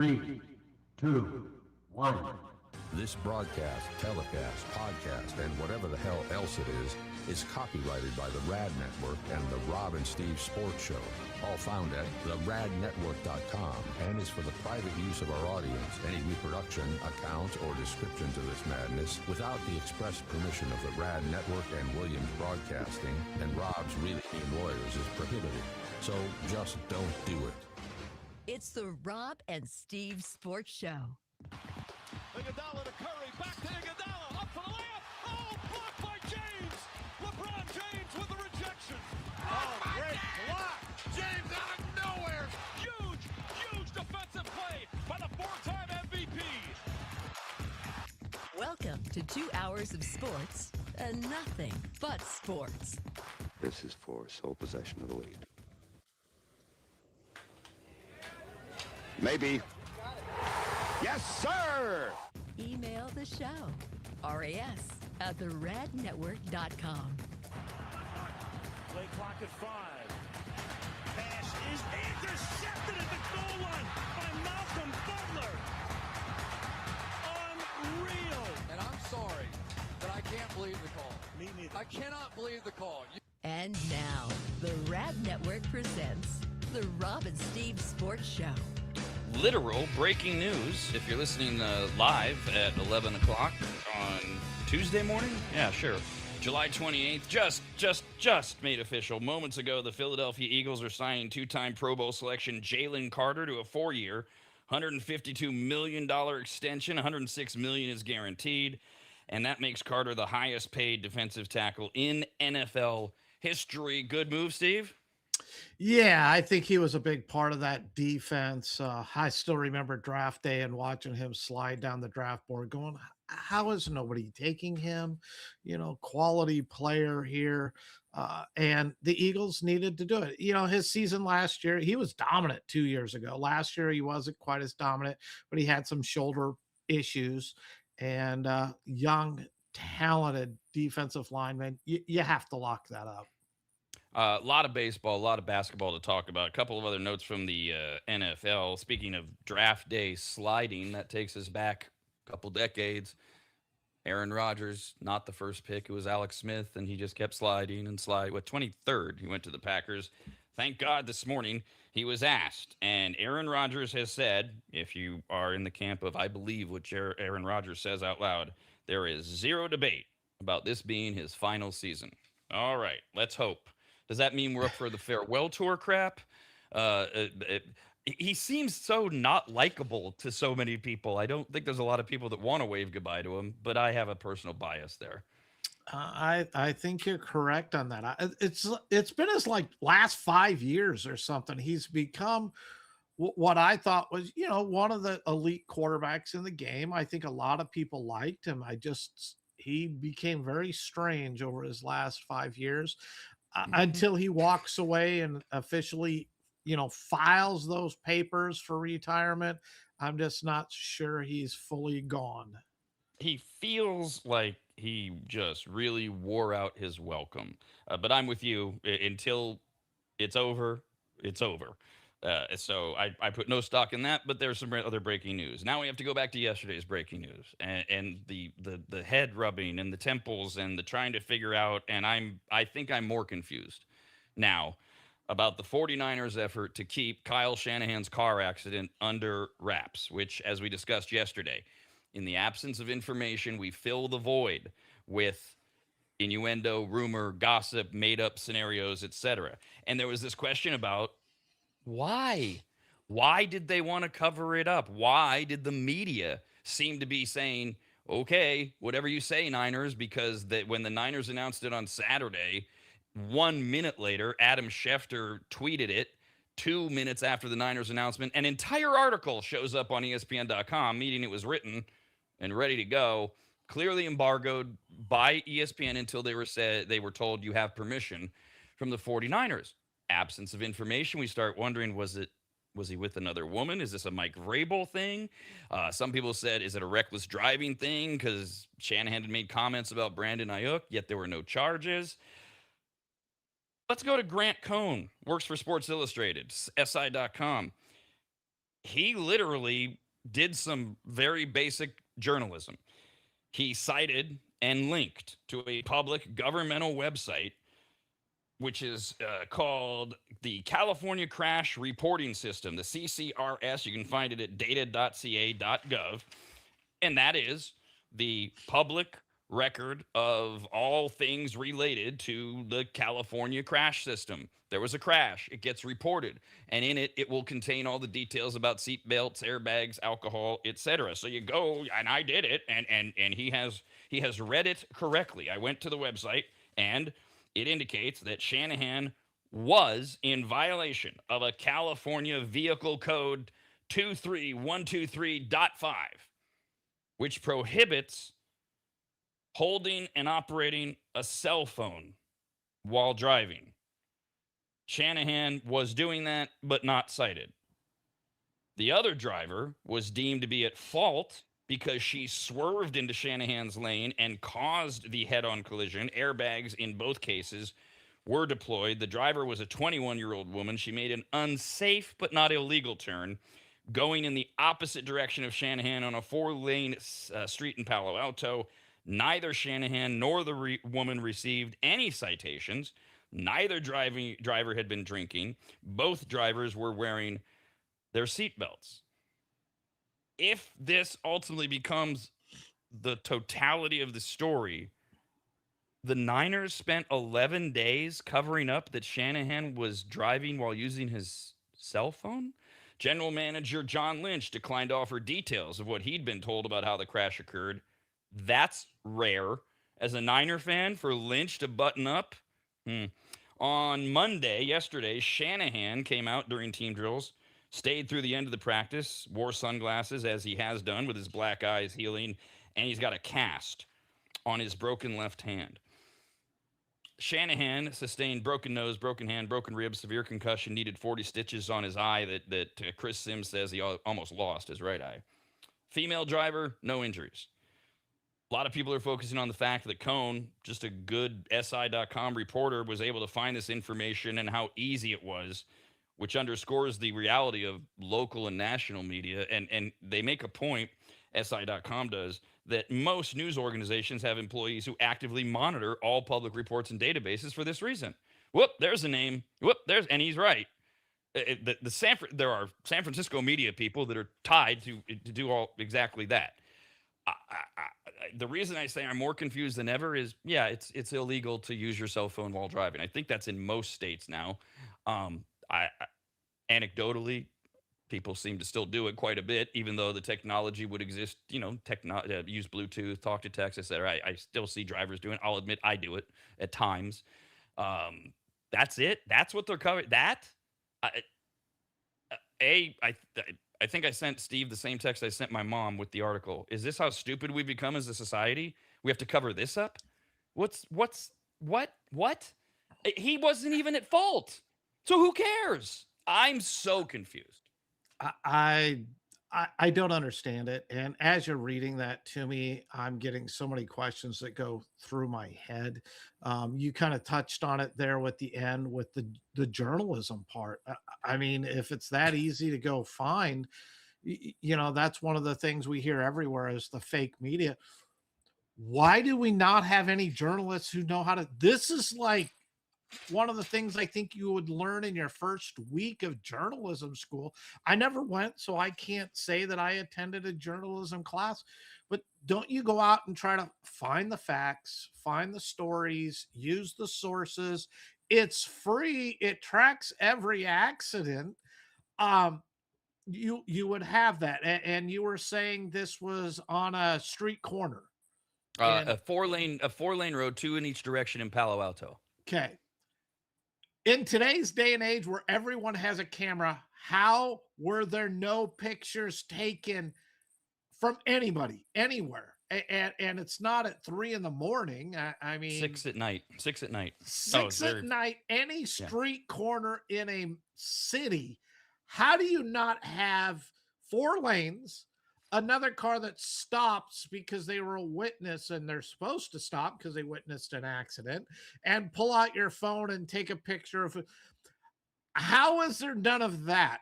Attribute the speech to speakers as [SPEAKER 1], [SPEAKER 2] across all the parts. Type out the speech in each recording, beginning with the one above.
[SPEAKER 1] Three, two, one.
[SPEAKER 2] This broadcast, telecast, podcast, and whatever the hell else it is copyrighted by the Rad Network and the Rob and Steve Sports Show, all found at theradnetwork.com, and is for the private use of our audience. Any reproduction, account, or descriptions of this madness without the express permission of the Rad Network and Williams Broadcasting and Rob's Really Mean Lawyers is prohibited. So just don't do it.
[SPEAKER 3] It's the Rob and Steve Sports Show.
[SPEAKER 4] Iguodala to Curry, back to Iguodala, up for the layup. Oh, blocked by James. LeBron James with the rejection. Oh, great block. James out of nowhere. Huge defensive play by the four-time MVP.
[SPEAKER 3] Welcome to 2 hours of sports and nothing but sports.
[SPEAKER 5] This is for sole possession of the lead. Maybe. Yes, sir!
[SPEAKER 3] Email the show, ras@theradnetwork.com.
[SPEAKER 4] Play clock at 5. Pass is intercepted at the goal line by Malcolm Butler. Unreal.
[SPEAKER 6] And I'm sorry, but I can't believe the call.
[SPEAKER 4] Me neither.
[SPEAKER 6] I cannot believe the call.
[SPEAKER 3] And now, the Rad Network presents the Rob and Steve Sports Show.
[SPEAKER 7] Literal breaking news. If you're listening live at 11 o'clock on Tuesday morning, yeah, sure. July 28th, just made official. Moments ago, the Philadelphia Eagles are signing two-time Pro Bowl selection Jalen Carter to a 4-year, $152 million extension. $106 million is guaranteed, and that makes Carter the highest-paid defensive tackle in NFL history. Good move, Steve?
[SPEAKER 8] Yeah, I think he was a big part of that defense. I still remember draft day and watching him slide down the draft board going, how is nobody taking him? You know, quality player here. And the Eagles needed to do it. You know, his season last year, he was dominant 2 years ago. Last year, he wasn't quite as dominant, but he had some shoulder issues. And young, talented defensive lineman, you have to lock that up.
[SPEAKER 7] A lot of baseball, a lot of basketball to talk about. A couple of other notes from the NFL. Speaking of draft day sliding, that takes us back a couple decades. Aaron Rodgers, not the first pick. It was Alex Smith, and he just kept sliding and sliding. 23rd, he went to the Packers. Thank God this morning he was asked. And Aaron Rodgers has said, if you are in the camp of I believe what Aaron Rodgers says out loud, there is zero debate about this being his final season. All right, let's hope. Does that mean we're up for the farewell tour crap? He seems so not likable to so many people. I don't think there's a lot of people that want to wave goodbye to him, but I have a personal bias there.
[SPEAKER 8] I think you're correct on that. It's been his like last 5 years or something. He's become what I thought was, you know, one of the elite quarterbacks in the game. I think a lot of people liked him. He became very strange over his last 5 years. Until he walks away and officially, you know, files those papers for retirement. I'm just not sure he's fully gone.
[SPEAKER 7] He feels like he just really wore out his welcome. But I'm with you. Until it's over, it's over. So I put no stock in that, but there's some other breaking news. Now we have to go back to yesterday's breaking news and the head rubbing and the temples and the trying to figure out. And I think I'm more confused now about the 49ers effort to keep Kyle Shanahan's car accident under wraps, which, as we discussed yesterday, in the absence of information, we fill the void with innuendo, rumor, gossip, made up scenarios, etc. And there was this question about, why? Why did they want to cover it up? Why did the media seem to be saying, okay, whatever you say, Niners, because when the Niners announced it on Saturday, 1 minute later, Adam Schefter tweeted it. 2 minutes after the Niners announcement, an entire article shows up on ESPN.com, meaning it was written and ready to go, clearly embargoed by ESPN until they were told you have permission from the 49ers. Absence of information, we start wondering, was he with another woman? Is this a Mike Vrabel thing? Some people said, is it a reckless driving thing? Because Shanahan had made comments about Brandon Ayuk, yet there were no charges. Let's go to Grant Cohn, works for Sports Illustrated, SI.com. he literally did some very basic journalism. He cited and linked to a public governmental website, which is called the California Crash Reporting System, the CCRS. You can find it at data.ca.gov. And that is the public record of all things related to the California crash system. There was a crash, it gets reported, and in it will contain all the details about seat belts, airbags, alcohol, etc. So you go, and I did it, and he has read it correctly. I went to the website, and it indicates that Shanahan was in violation of a California Vehicle Code 23123.5, which prohibits holding and operating a cell phone while driving. Shanahan was doing that, but not cited. The other driver was deemed to be at fault because she swerved into Shanahan's lane and caused the head-on collision. Airbags in both cases were deployed. The driver was a 21-year-old woman. She made an unsafe but not illegal turn, going in the opposite direction of Shanahan on a 4-lane street in Palo Alto. Neither Shanahan nor the woman received any citations. Neither driver had been drinking. Both drivers were wearing their seatbelts. If this ultimately becomes the totality of the story, the Niners spent 11 days covering up that Shanahan was driving while using his cell phone. General Manager John Lynch declined to offer details of what he'd been told about how the crash occurred. That's rare. As a Niner fan, for Lynch to button up. On Monday, yesterday, Shanahan came out during team drills, stayed through the end of the practice, wore sunglasses as he has done with his black eyes healing, and he's got a cast on his broken left hand. Shanahan sustained broken nose, broken hand, broken ribs, severe concussion, needed 40 stitches on his eye that Chris Sims says he almost lost his right eye. Female driver, no injuries. A lot of people are focusing on the fact that Cohn, just a good SI.com reporter, was able to find this information and how easy it was, which underscores the reality of local and national media. And they make a point, SI.com does, that most news organizations have employees who actively monitor all public reports and databases for this reason. Whoop, there's a name. Whoop, and he's right. There are San Francisco media people that are tied to do all exactly that. The reason I say I'm more confused than ever is, yeah, it's illegal to use your cell phone while driving. I think that's in most states now. Anecdotally, people seem to still do it quite a bit, even though the technology would exist. Use Bluetooth, talk to text, etc. I still see drivers doing it. I'll admit I do it at times. That's it. That's what they're covering. I think I sent Steve the same text I sent my mom with the article. Is this how stupid we've become as a society? We have to cover this up? What? He wasn't even at fault. So who cares? I'm so confused.
[SPEAKER 8] I don't understand it. And as you're reading that to me, I'm getting so many questions that go through my head. You kind of touched on it there with the end with the journalism part. I mean, if it's that easy to go find, that's one of the things we hear everywhere is the fake media. Why do we not have any journalists who know how to? This is like one of the things I think you would learn in your first week of journalism school. I never went, so I can't say that I attended a journalism class, but don't you go out and try to find the facts, find the stories, use the sources. It's free. It tracks every accident. You would have that. And you were saying this was on a street corner.
[SPEAKER 7] A four lane road, 2 in each direction in Palo Alto.
[SPEAKER 8] Okay. In today's day and age where everyone has a camera, how were there no pictures taken from anybody, anywhere? And it's not at 3 a.m. I mean,
[SPEAKER 7] 6 at night. 6 at night.
[SPEAKER 8] 6 at night, any street corner in a city. How do you not have 4 lanes? Another car that stops because they were a witness and they're supposed to stop because they witnessed an accident, and pull out your phone and take a picture of it. How is there none of that?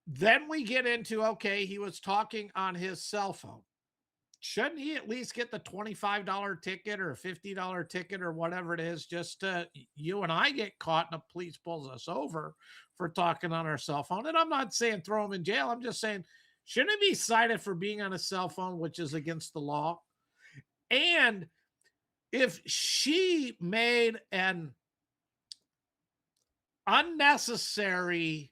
[SPEAKER 8] Then we get into, okay, he was talking on his cell phone. Shouldn't he at least get the $25 ticket or a $50 ticket or whatever it is, just to you and I get caught and the police pulls us over for talking on our cell phone? And I'm not saying throw him in jail. I'm just saying, shouldn't he be cited for being on a cell phone, which is against the law? And if she made an unnecessary,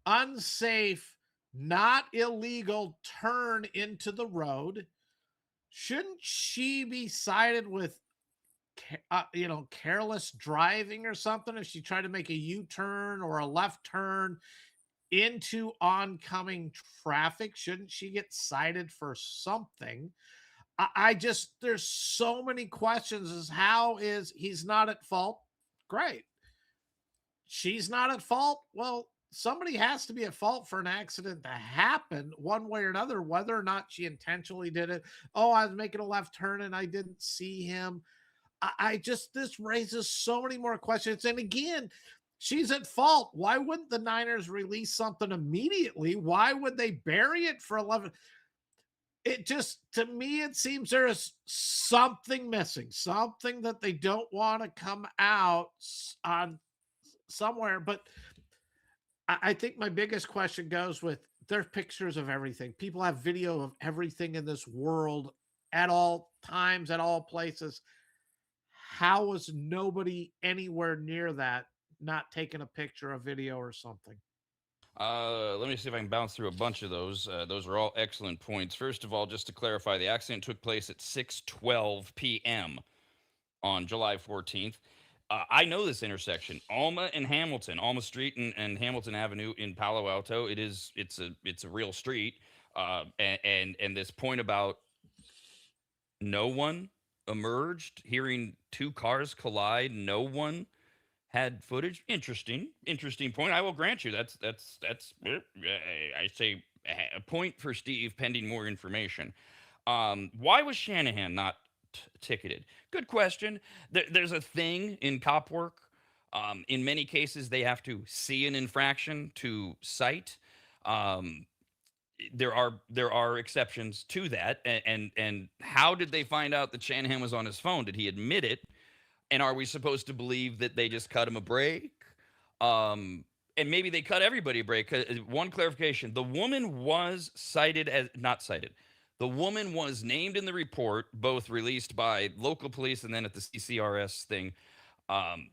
[SPEAKER 8] unsafe, not illegal turn into the road, shouldn't she be cited with careless driving or something if she tried to make a U-turn or a left turn into oncoming traffic? Shouldn't she get cited for something? I just, there's so many questions. As how is he's not at fault? Great. She's not at fault. Well, somebody has to be at fault for an accident to happen one way or another, whether or not she intentionally did it. Oh, I was making a left turn and I didn't see him. I just, this raises so many more questions. And again, she's at fault. Why wouldn't the Niners release something immediately? Why would they bury it for 11? It just, to me, it seems there is something missing, something that they don't want to come out on somewhere. But I think my biggest question goes with, there's pictures of everything. People have video of everything in this world at all times, at all places. How was nobody anywhere near that not taking a picture, a video, or something?
[SPEAKER 7] Let me see if I can bounce through a bunch of those. Those are all excellent points. First of all, just to clarify, the accident took place at 6:12 p.m. on July 14th. I know this intersection, Alma and Hamilton, Alma Street and Hamilton Avenue in Palo Alto. It's a real street. And this point about no one emerged, hearing two cars collide, no one had footage. Interesting point. I will grant you that's I say a point for Steve pending more information. Why was Shanahan not ticketed? Good question. There's a thing in cop work. In many cases, they have to see an infraction to cite. Um, there are exceptions to that. And how did they find out that Shanahan was on his phone? Did he admit it? And are we supposed to believe that they just cut him a break? And maybe they cut everybody a break. One clarification: the woman was cited as not cited. The woman was named in the report, both released by local police and then at the CCRS thing, um,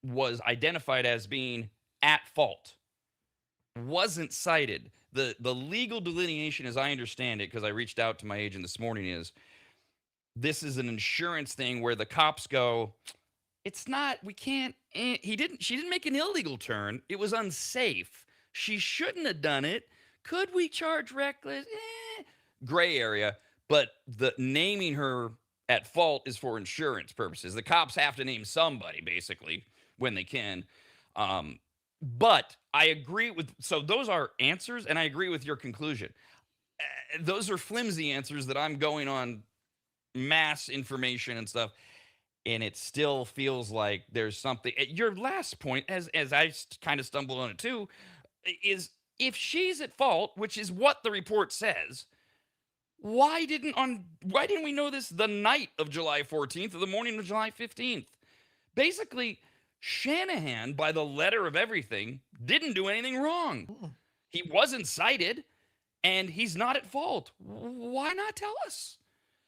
[SPEAKER 7] was identified as being at fault. Wasn't cited. The legal delineation, as I understand it, because I reached out to my agent this morning, is this is an insurance thing where the cops go, it's not, we can't, she didn't make an illegal turn. It was unsafe. She shouldn't have done it. Could we charge reckless? Gray area. But the naming her at fault is for insurance purposes. The cops have to name somebody, basically, when they can. But I agree with, so those are answers, and I agree with your conclusion. Those are flimsy answers that I'm going on mass information and stuff, and it still feels like there's something. Your last point, as I kind of stumbled on it too, is if she's at fault, which is what the report says, why didn't we know this the night of July 14th or the morning of July 15th? Basically, Shanahan, by the letter of everything, didn't do anything wrong. He wasn't cited, and he's not at fault. Why not tell us?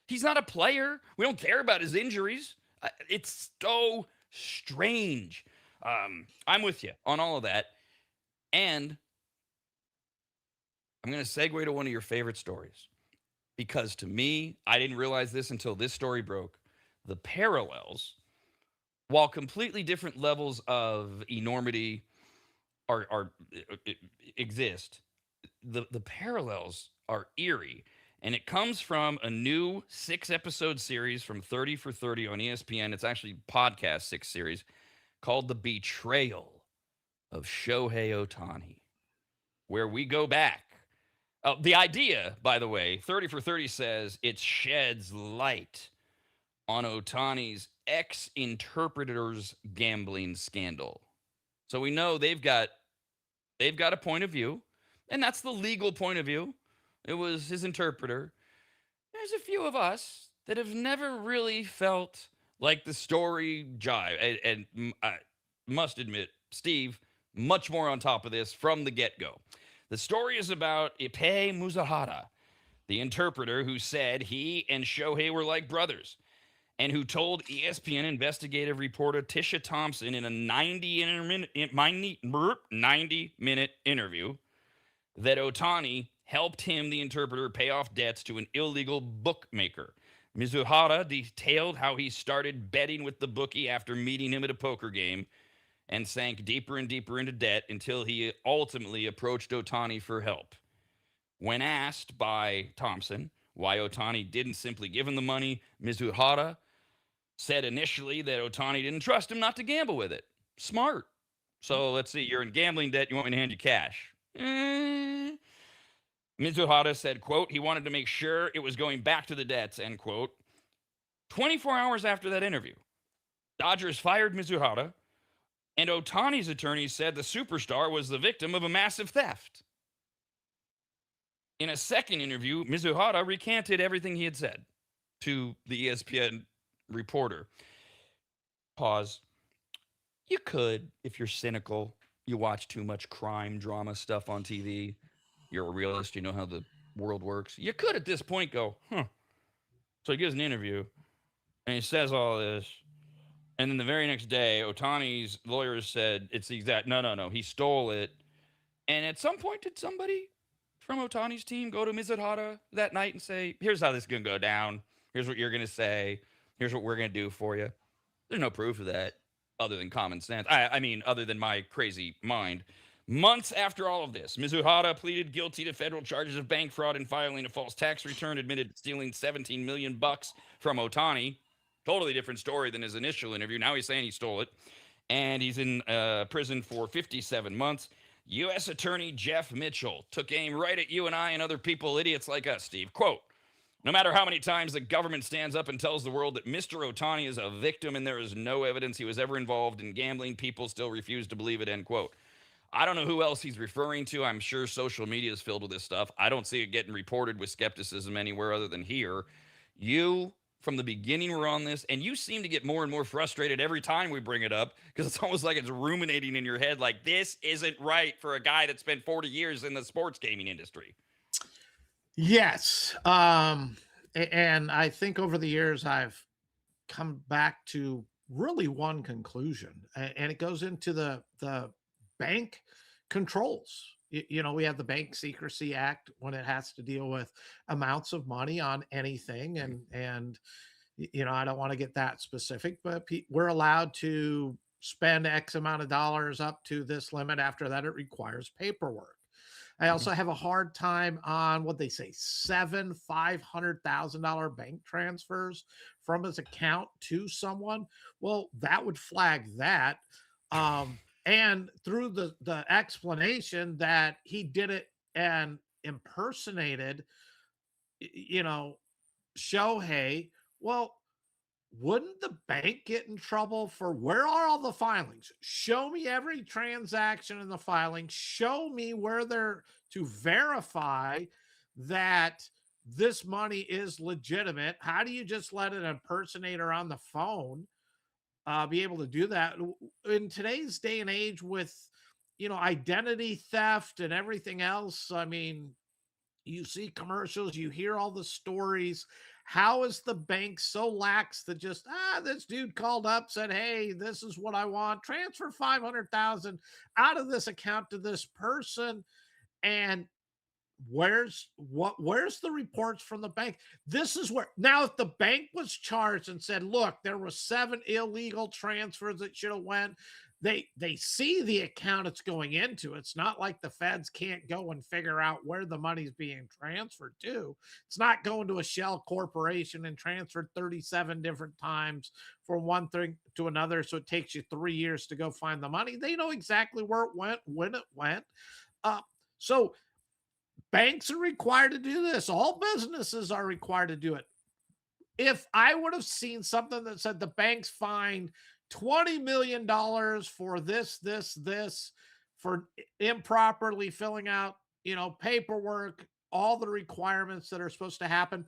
[SPEAKER 7] He's not a player. We don't care about his injuries. It's so strange. I'm with you on all of that. And I'm going to segue to one of your favorite stories. Because to me, I didn't realize this until this story broke. The parallels, while completely different levels of enormity exist, the parallels are eerie. And it comes from a new 6-episode series from 30 for 30 on ESPN. It's actually podcast 6 series called The Betrayal of Shohei Ohtani, where we go back. The idea, by the way, 30 for 30 says it sheds light on Ohtani's ex-interpreter's gambling scandal. So we know they've got a point of view. And that's the legal point of view. It was his interpreter. There's a few of us that have never really felt like the story jive. And I must admit, Steve, much more on top of this from the get go. The story is about Ipe Muzahara, the interpreter who said he and Shohei were like brothers, and who told ESPN investigative reporter Tisha Thompson in a 90-minute interview that Otani helped him, the interpreter, pay off debts to an illegal bookmaker. Mizuhara detailed how he started betting with the bookie after meeting him at a poker game and sank deeper and deeper into debt until he ultimately approached Otani for help. When asked by Thompson why Otani didn't simply give him the money, Mizuhara said initially that Otani didn't trust him not to gamble with it. Smart. So let's see, you're in gambling debt, you want me to hand you cash? Mizuhara said, quote, he wanted to make sure it was going back to the debts, end quote. 24 hours after that interview, Dodgers fired Mizuhara, and Otani's attorneys said the superstar was the victim of a massive theft. In a second interview, Mizuhara recanted everything he had said to the ESPN reporter. Pause. You could, if you're cynical, you watch too much crime drama stuff on TV, you're a realist, you know how the world works. You could at this point go, huh. So he gives an interview and he says all this. And then the very next day, Otani's lawyers said it's the exact, no, he stole it. And at some point, did somebody from Otani's team go to Mizuhara that night and say, here's how this is going to go down. Here's what you're going to say. Here's what we're going to do for you. There's no proof of that other than common sense. I mean, other than my crazy mind. Months after all of this, Mizuhara pleaded guilty to federal charges of bank fraud and filing a false tax return, admitted stealing $17 million from Otani. Totally different story than his initial interview. Now he's saying he stole it. And he's in prison for 57 months. U.S. Attorney Jeff Mitchell took aim right at you and I and other people, idiots like us, Steve. Quote, no matter how many times the government stands up and tells the world that Mr. Otani is a victim and there is no evidence he was ever involved in gambling, people still refuse to believe it, end quote. I don't know who else he's referring to. I'm sure social media is filled with this stuff. I don't see it getting reported with skepticism anywhere other than here. You, from the beginning, were on this, and you seem to get more and more frustrated every time we bring it up because it's almost like it's ruminating in your head like this isn't right for a guy that spent 40 years in the sports gaming industry.
[SPEAKER 8] Yes. And I think over the years, I've come back to really one conclusion, and it goes into the bank controls. You know, we have the Bank Secrecy Act when it has to deal with amounts of money on anything, and you know, I don't want to get that specific, but we're allowed to spend X amount of dollars up to this limit. After that, it requires paperwork. I also have a hard time on what they say, seven $500,000 bank transfers from his account to someone. Well, that would flag that. And through the explanation that he did it and impersonated, you know, Shohei. Well, wouldn't the bank get in trouble for where are all the filings? Show me every transaction in the filing. Show me where they're to verify that this money is legitimate. How do you just let an impersonator on the phone be able to do that in today's day and age with, you know, identity theft and everything else? I mean, you see commercials, you hear all the stories. How is the bank so lax that just this dude called up, said, hey, this is what I want, transfer 500,000 out of this account to this person, and where's the reports from the bank? This is where, now if the bank was charged and said, look, there were 7 illegal transfers that should have went, they see the account it's going into. It's not like the feds can't go and figure out where the money's being transferred to. It's not going to a shell corporation and transferred 37 different times from one thing to another, so it takes you 3 years to go find the money. They know exactly where it went, when it went. So banks are required to do this. All businesses are required to do it. If I would have seen something that said the banks fined $20 million for this, for improperly filling out paperwork, all the requirements that are supposed to happen,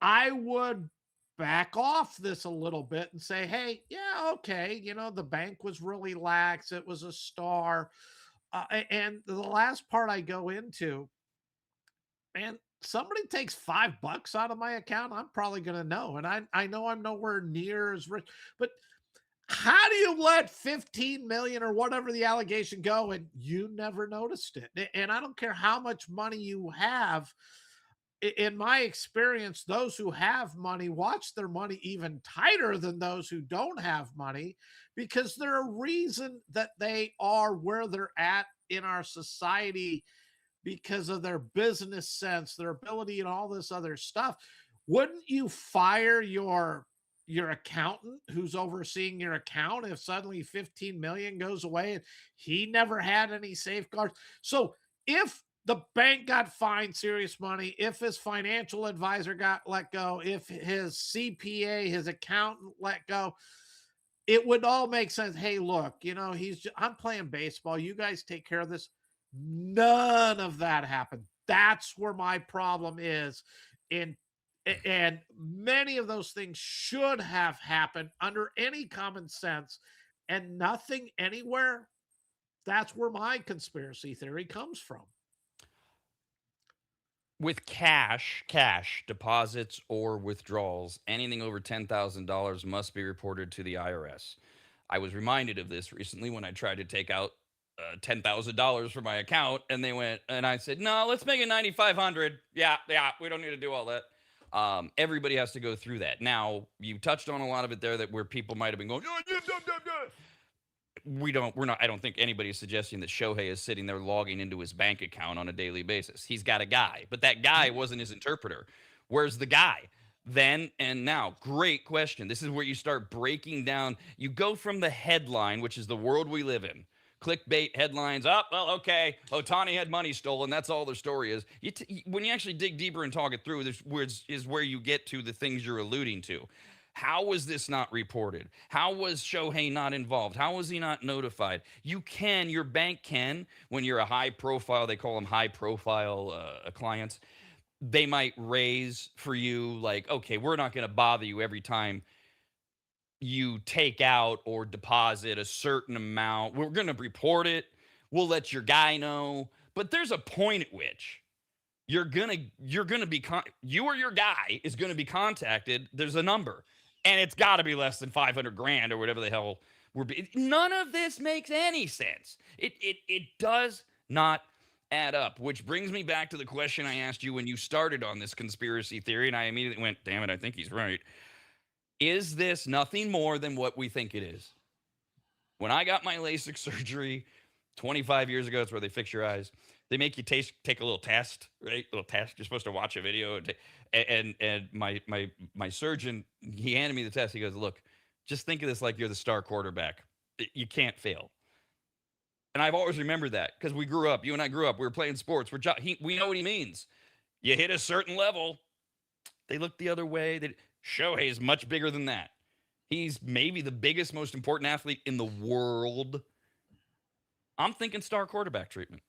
[SPEAKER 8] I would back off this a little bit and say, hey, yeah, okay, the bank was really lax. It was a star. And the last part I go into, man, somebody takes $5 out of my account, I'm probably going to know. And I know I'm nowhere near as rich, but how do you let 15 million or whatever the allegation go and you never noticed it? And I don't care how much money you have. In my experience, those who have money watch their money even tighter than those who don't have money, because there are a reason that they are where they're at in our society, because of their business sense, their ability, and all this other stuff. Wouldn't you fire your accountant who's overseeing your account if suddenly 15 million goes away and he never had any safeguards? So if the bank got fined serious money, if his financial advisor got let go, if his CPA, his accountant let go, it would all make sense. Hey, look, I'm playing baseball. You guys take care of this. None of that happened. That's where my problem is. In and many of those things should have happened under any common sense, and nothing anywhere. That's where my conspiracy theory comes from.
[SPEAKER 7] With cash deposits or withdrawals, anything over $10,000 must be reported to the IRS. I was reminded of this recently when I tried to take out $10,000 from my account, and I said, no, let's make it 9,500. Yeah, we don't need to do all that. Everybody has to go through that. Now, you touched on a lot of it there, that where people might have been going, I don't think anybody's suggesting that Shohei is sitting there logging into his bank account on a daily basis. He's got a guy, but that guy wasn't his interpreter. Where's the guy? Then and now. Great question. This is where you start breaking down. You go from the headline, which is the world we live in. Clickbait headlines up. Well, okay, Ohtani had money stolen. That's all the story is. When you actually dig deeper and talk it through, this is where you get to the things you're alluding to. How was this not reported? How was Shohei not involved? How was he not notified? Your bank can, when you're a high profile, they call them high profile clients, they might raise for you, like, okay, we're not going to bother you every time you take out or deposit a certain amount. We're going to report it. We'll let your guy know. But there's a point at which you're gonna be you or your guy is gonna be contacted. There's a number, and it's got to be less than 500 grand or whatever the hell none of this makes any sense. It does not add up, which brings me back to the question I asked you when you started on this conspiracy theory, and I immediately went, damn it, I think he's right. Is this nothing more than what we think it is? When I got my LASIK surgery 25 years ago, it's where they fix your eyes. They make you take a little test, right? A little test. You're supposed to watch a video, and my surgeon, he handed me the test. He goes, "Look, just think of this like you're the star quarterback. You can't fail." And I've always remembered that because we grew up. You and I grew up. We were playing sports. We know what he means. You hit a certain level, they look the other way. Shohei is much bigger than that. He's maybe the biggest, most important athlete in the world. I'm thinking star quarterback treatment.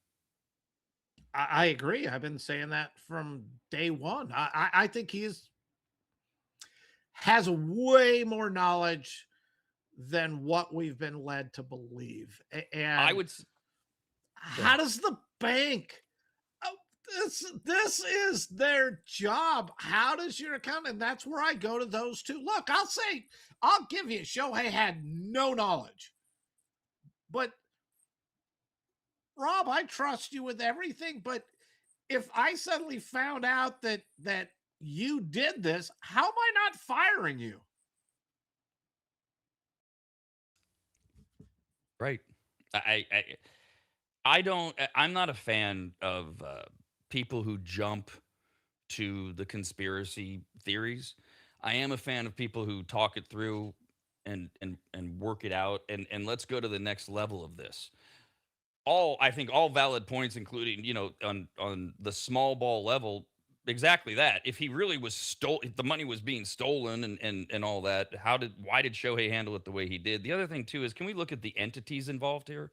[SPEAKER 8] I agree. I've been saying that from day one. I think has way more knowledge than what we've been led to believe. And how does the bank? Oh, this is their job. How does your account? And that's where I go to those two. Look, I'll give you. Shohei had no knowledge, but Rob, I trust you with everything, but if I suddenly found out that you did this, how am I not firing you?
[SPEAKER 7] Right. I'm not a fan of people who jump to the conspiracy theories. I am a fan of people who talk it through and work it out, and let's go to the next level of this. I think all valid points, including, on the small ball level, exactly that. If he really was if the money was being stolen and all that, why did Shohei handle it the way he did? The other thing too is, can we look at the entities involved here?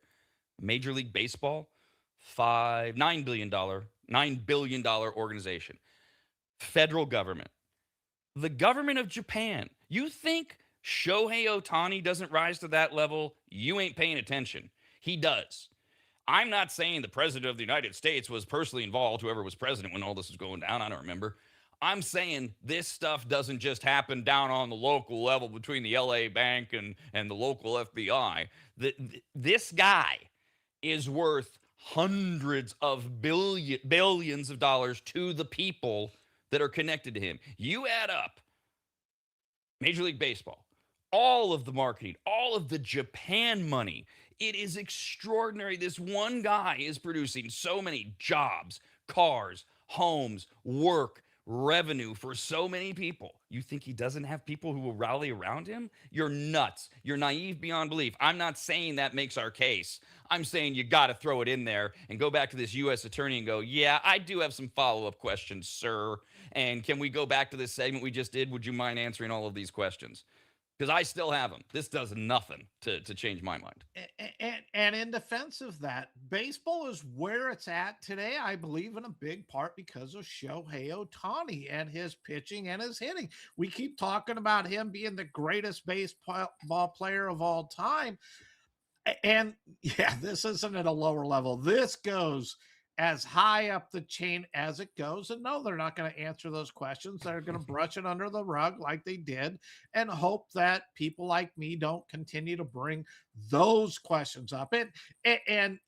[SPEAKER 7] Major League Baseball, $9 billion organization. Federal government. The government of Japan. You think Shohei Ohtani doesn't rise to that level? You ain't paying attention. He does. I'm not saying the president of the United States was personally involved, whoever was president when all this was going down. I don't remember. I'm saying this stuff doesn't just happen down on the local level between the LA bank and the local FBI. This guy is worth hundreds of billions of dollars to the people that are connected to him. You add up Major League Baseball, all of the marketing, all of the Japan money. It is extraordinary. This one guy is producing so many jobs, cars, homes, work, revenue for so many people. You think he doesn't have people who will rally around him? You're nuts. You're naive beyond belief. I'm not saying that makes our case. I'm saying you got to throw it in there and go back to this U.S. attorney and go, yeah, I do have some follow-up questions, sir. And can we go back to this segment we just did? Would you mind answering all of these questions? Because I still have them. This does nothing to change my mind.
[SPEAKER 8] And in defense of that, baseball is where it's at today, I believe, in a big part because of Shohei Ohtani and his pitching and his hitting. We keep talking about him being the greatest baseball player of all time. And yeah, this isn't at a lower level. This goes as high up the chain as it goes. And no, they're not going to answer those questions. They're going to brush it under the rug like they did and hope that people like me don't continue to bring those questions up. And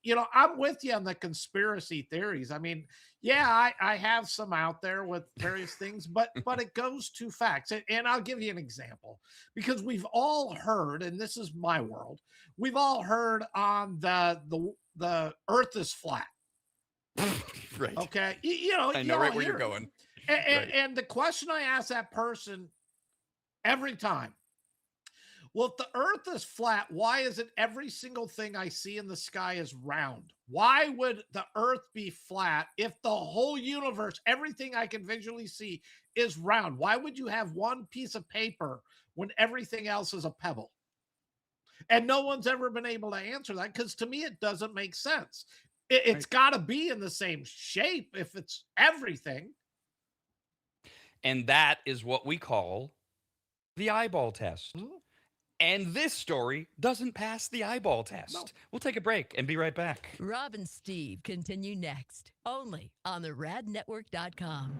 [SPEAKER 8] you know, I'm with you on the conspiracy theories. I mean, yeah, I have some out there with various things, but it goes to facts. And I'll give you an example because we've all heard, and this is my world, we've all heard on the earth is flat.
[SPEAKER 7] Right.
[SPEAKER 8] Okay. You know,
[SPEAKER 7] I know right where you're going.
[SPEAKER 8] And the question I ask that person every time, well, if the earth is flat, why is it every single thing I see in the sky is round? Why would the earth be flat if the whole universe, everything I can visually see is round? Why would you have one piece of paper when everything else is a pebble? And no one's ever been able to answer that because to me, it doesn't make sense. It's got to be in the same shape if it's everything.
[SPEAKER 7] And that is what we call the eyeball test.
[SPEAKER 8] Mm.
[SPEAKER 7] And this story doesn't pass the eyeball test.
[SPEAKER 8] No.
[SPEAKER 7] We'll take a break and be right back.
[SPEAKER 3] Rob and Steve continue next, only on the radnetwork.com.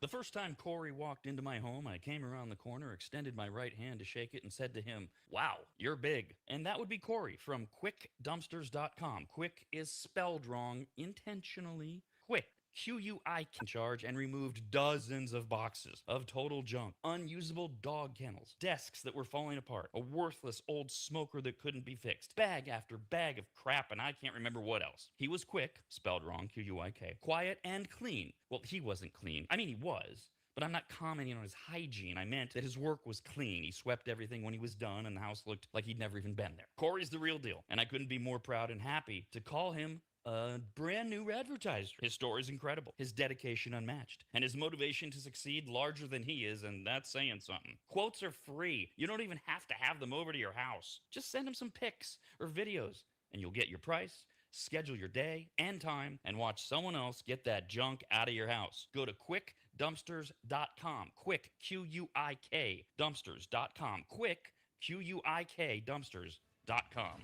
[SPEAKER 7] The first time Corey walked into my home, I came around the corner, extended my right hand to shake it, and said to him, "Wow, you're big." And that would be Corey from QuickDumpsters.com. Quick is spelled wrong intentionally. Quick. QUI can charge and removed dozens of boxes of total junk, unusable dog kennels, desks that were falling apart, a worthless old smoker that couldn't be fixed, bag after bag of crap, and I can't remember what else. He was quick, spelled wrong, QUIK, quiet and clean. Well, he wasn't clean. I mean, he was. But I'm not commenting on his hygiene. I meant that his work was clean. He swept everything when he was done, and the house looked like he'd never even been there. Corey's the real deal, and I couldn't be more proud and happy to call him a brand new advertiser. His story is incredible, his dedication unmatched, and his motivation to succeed larger than he is, and that's saying something. Quotes are free. You don't even have to have them over to your house. Just send him some pics or videos, and you'll get your price, schedule your day and time, and watch someone else get that junk out of your house. Go to QuickDumpsters.com. Quick, QUIK, Dumpsters.com. Quick, QUIK, Dumpsters.com.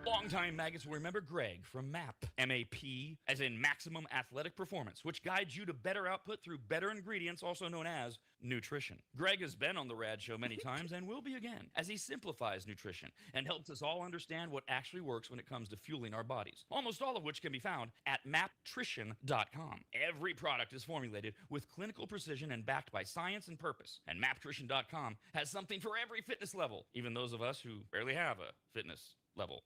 [SPEAKER 7] Longtime maggots will remember Greg from MAP, M-A-P, as in Maximum Athletic Performance, which guides you to better output through better ingredients, also known as nutrition. Greg has been on the Rad Show many times and will be again, as he simplifies nutrition and helps us all understand what actually works when it comes to fueling our bodies, almost all of which can be found at maptrition.com. Every product is formulated with clinical precision and backed by science and purpose, and maptrition.com has something for every fitness level, even those of us who barely have a fitness level.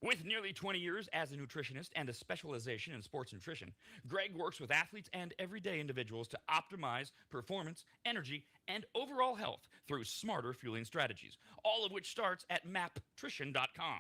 [SPEAKER 7] With nearly 20 years as a nutritionist and a specialization in sports nutrition, Greg works with athletes and everyday individuals to optimize performance, energy, and overall health through smarter fueling strategies, all of which starts at maptrition.com.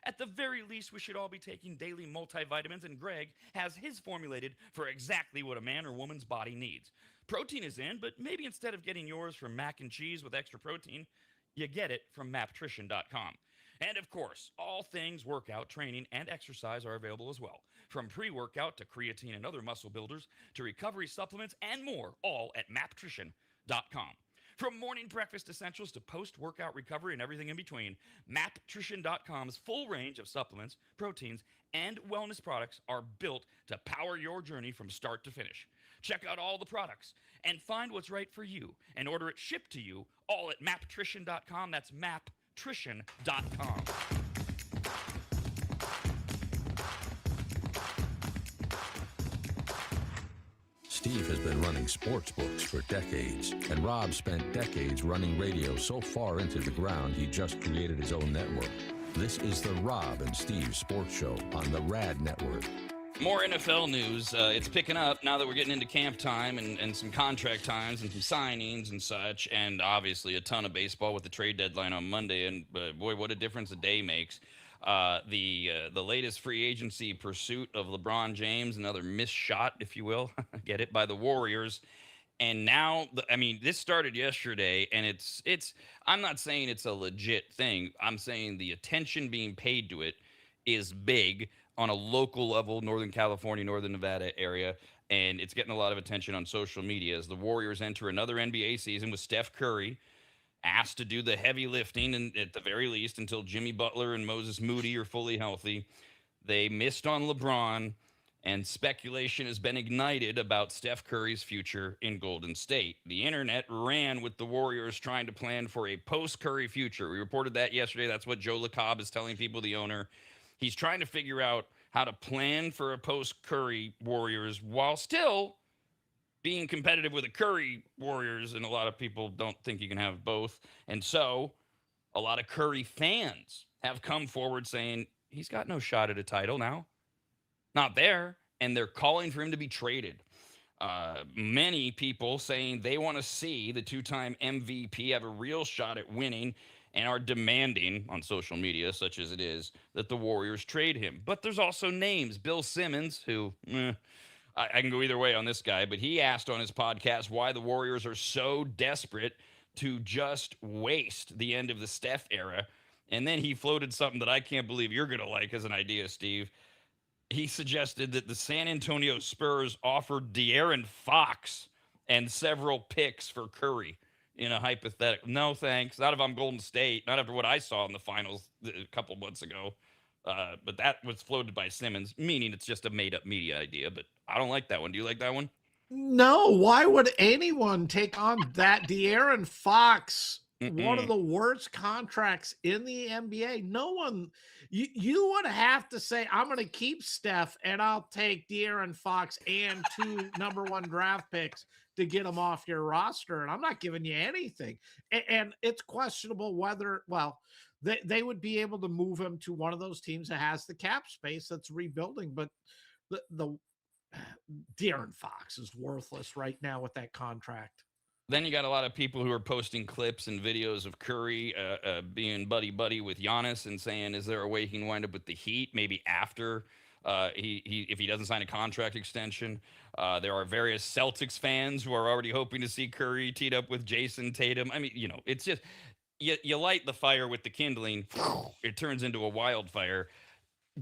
[SPEAKER 7] At the very least, we should all be taking daily multivitamins, and Greg has his formulated for exactly what a man or woman's body needs. Protein is in, but maybe instead of getting yours from mac and cheese with extra protein, you get it from maptrition.com. And of course, all things workout, training, and exercise are available as well. From pre-workout to creatine and other muscle builders to recovery supplements and more, all at maptrition.com. From morning breakfast essentials to post-workout recovery and everything in between, maptrition.com's full range of supplements, proteins, and wellness products are built to power your journey from start to finish. Check out all the products and find what's right for you and order it shipped to you all at maptrition.com. That's maptrition.com.
[SPEAKER 2] Steve has been running sports books for decades, and Rob spent decades running radio so far into the ground he just created his own network. This is the Rob and Steve Sports Show on the Rad Network.
[SPEAKER 7] More NFL news. It's picking up now that we're getting into camp time and some contract times and some signings and such, and obviously a ton of baseball with the trade deadline on Monday. And boy, what a difference a day makes. The latest free agency pursuit of LeBron James, another missed shot, if you will, get it, by the Warriors. And now, this started yesterday, and it's. I'm not saying it's a legit thing. I'm saying the attention being paid to it is big on a local level, Northern California, Northern Nevada area, and it's getting a lot of attention on social media as the Warriors enter another NBA season with Steph Curry asked to do the heavy lifting, and at the very least, until Jimmy Butler and Moses Moody are fully healthy. They missed on LeBron, and speculation has been ignited about Steph Curry's future in Golden State. The internet ran with the Warriors trying to plan for a post-Curry future. We reported that yesterday. That's what Joe LaCobb is telling people, the owner. He's trying to figure out how to plan for a post-Curry Warriors while still being competitive with the Curry Warriors, and a lot of people don't think you can have both. And so a lot of Curry fans have come forward saying he's got no shot at a title now. Not there. And they're calling for him to be traded. Many people saying they want to see the two-time MVP have a real shot at winning and are demanding on social media, such as it is, that the Warriors trade him. But there's also names. Bill Simmons, who, I can go either way on this guy, but he asked on his podcast why the Warriors are so desperate to just waste the end of the Steph era. And then he floated something that I can't believe you're going to like as an idea, Steve. He suggested that the San Antonio Spurs offered De'Aaron Fox and several picks for Curry in a hypothetical. No, thanks. Not if I'm Golden State. Not after what I saw in the finals a couple months ago. But that was floated by Simmons, meaning it's just a made-up media idea. But I don't like that one. Do you like that one?
[SPEAKER 8] No, why would anyone take on that? De'Aaron Fox, one of the worst contracts in the NBA. No one, you would have to say, I'm going to keep Steph and I'll take De'Aaron Fox and 2 number 1 draft picks to get them off your roster. And I'm not giving you anything. And it's questionable whether, well, they would be able to move him to one of those teams that has the cap space that's rebuilding. But the De'Aaron Fox is worthless right now with that contract.
[SPEAKER 7] Then you got a lot of people who are posting clips and videos of Curry being buddy-buddy with Giannis and saying, is there a way he can wind up with the Heat maybe after if he doesn't sign a contract extension? There are various Celtics fans who are already hoping to see Curry teed up with Jason Tatum. It's just you light the fire with the kindling, it turns into a wildfire.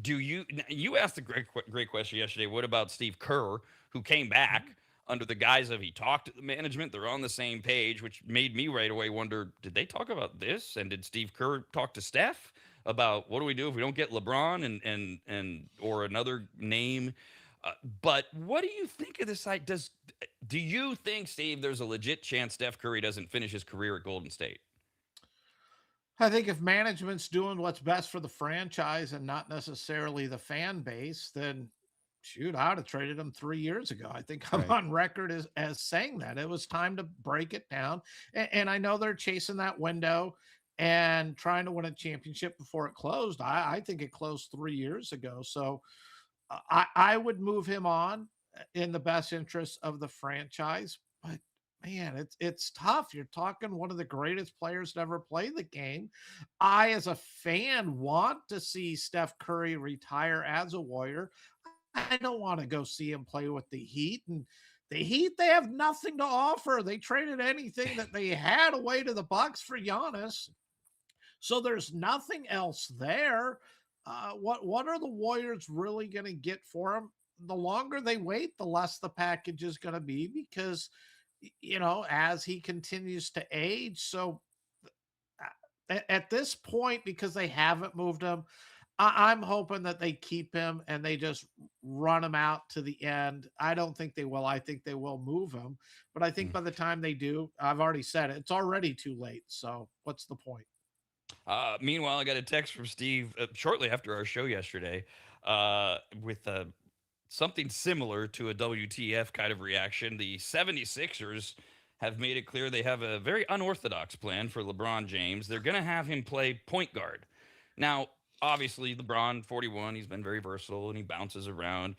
[SPEAKER 7] You asked a great question yesterday. What about Steve Kerr, who came back under the guise of he talked to the management? They're on the same page, which made me right away wonder, did they talk about this? And did Steve Kerr talk to Steph about what do we do if we don't get LeBron and or another name? But what do you think of this side? Do you think, Steve, there's a legit chance Steph Curry doesn't finish his career at Golden State?
[SPEAKER 8] I think if management's doing what's best for the franchise and not necessarily the fan base, then shoot, I would have traded him 3 years ago. I think I'm
[SPEAKER 2] Right.
[SPEAKER 8] on record as saying that it was time to break it down. And I know they're chasing that window and trying to win a championship before it closed. I think it closed 3 years ago. So I would move him on in the best interest of the franchise. But man, it's tough. You're talking one of the greatest players to ever play the game. I, as a fan, want to see Steph Curry retire as a Warrior. I don't want to go see him play with the Heat. And the Heat, they have nothing to offer. They traded anything that they had away to the Bucks for Giannis. So there's nothing else there. What are the Warriors really going to get for him? The longer they wait, the less the package is going to be because, as he continues to age. So at this point, because they haven't moved him, I'm hoping that they keep him and they just run him out to the end. I don't think they will. I think they will move him. But I think by the time they do, I've already said it, it's already too late. So what's the point?
[SPEAKER 7] Meanwhile, I got a text from Steve shortly after our show yesterday with something similar to a WTF kind of reaction. The 76ers have made it clear they have a very unorthodox plan for LeBron James. They're going to have him play point guard. Now, obviously, LeBron, 41, he's been very versatile and he bounces around,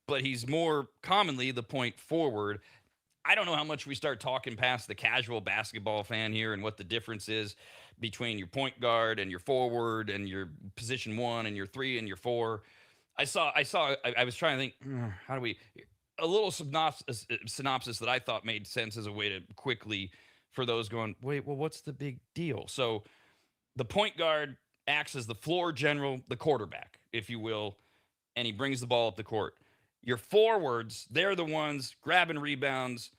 [SPEAKER 7] but he's more commonly the point forward. I don't know how much we start talking past the casual basketball fan here and what the difference is between your point guard and your forward and your position one and your three and your four. I was trying to think, how do we, a little synopsis that I thought made sense as a way to quickly, for those going, wait, well, what's the big deal? So the point guard acts as the floor general, the quarterback, if you will, and he brings the ball up the court. Your forwards, they're the ones grabbing rebounds,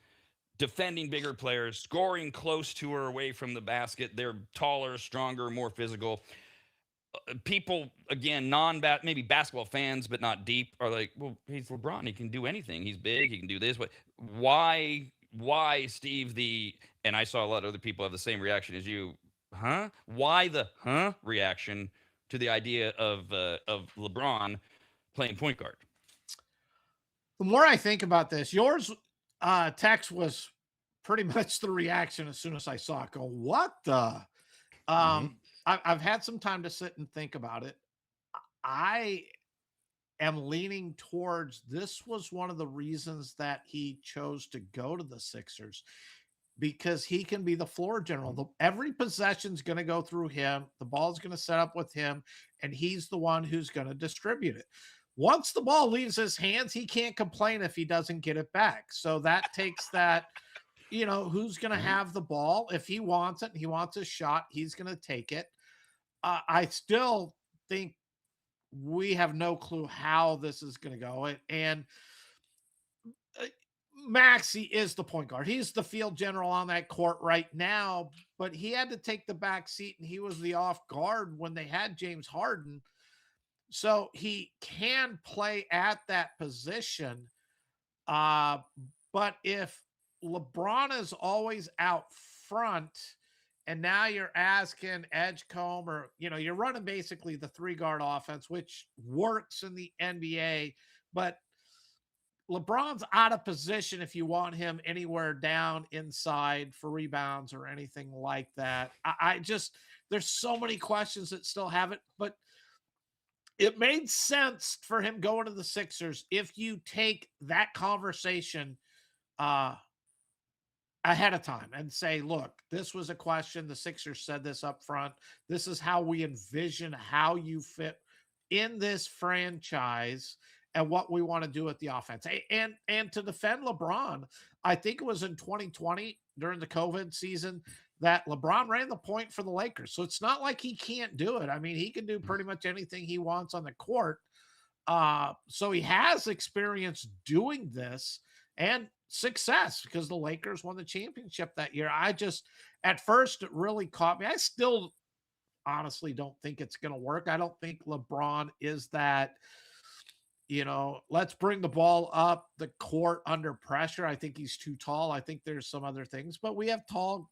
[SPEAKER 7] defending bigger players, scoring close to or away from the basket. They're taller, stronger, more physical. People, again, maybe basketball fans, but not deep, are like, well, he's LeBron. He can do anything. He's big. He can do this. But why, Steve, and I saw a lot of other people have the same reaction as you. Huh? Why the reaction to the idea of LeBron playing point guard?
[SPEAKER 8] The more I think about this, yours text was pretty much the reaction as soon as I saw it. Go, what the? I've had some time to sit and think about it. I am leaning towards this was one of the reasons that he chose to go to the Sixers because he can be the floor general. Every possession's going to go through him. The ball's going to set up with him, and he's the one who's going to distribute it. Once the ball leaves his hands, he can't complain if he doesn't get it back. So that takes that, who's going to have the ball? If he wants it, he wants a shot, he's going to take it. I still think we have no clue how this is going to go. And Maxey is the point guard. He's the field general on that court right now, but he had to take the back seat and he was the off guard when they had James Harden. So he can play at that position. But if LeBron is always out front and now you're asking Edgecombe or, you're running basically the 3-guard offense, which works in the NBA, but LeBron's out of position if you want him anywhere down inside for rebounds or anything like that. I just, there's so many questions that still haven't, but it made sense for him going to the Sixers if you take that conversation ahead of time and say, look, this was a question. The Sixers said this up front. This is how we envision how you fit in this franchise and what we want to do with the offense. And to defend LeBron, I think it was in 2020 during the COVID season that LeBron ran the point for the Lakers. So it's not like he can't do it. I mean, he can do pretty much anything he wants on the court. So he has experience doing this and success because the Lakers won the championship that year. At first, it really caught me. I still honestly don't think it's going to work. I don't think LeBron is that, let's bring the ball up the court under pressure. I think he's too tall. I think there's some other things, but we have tall,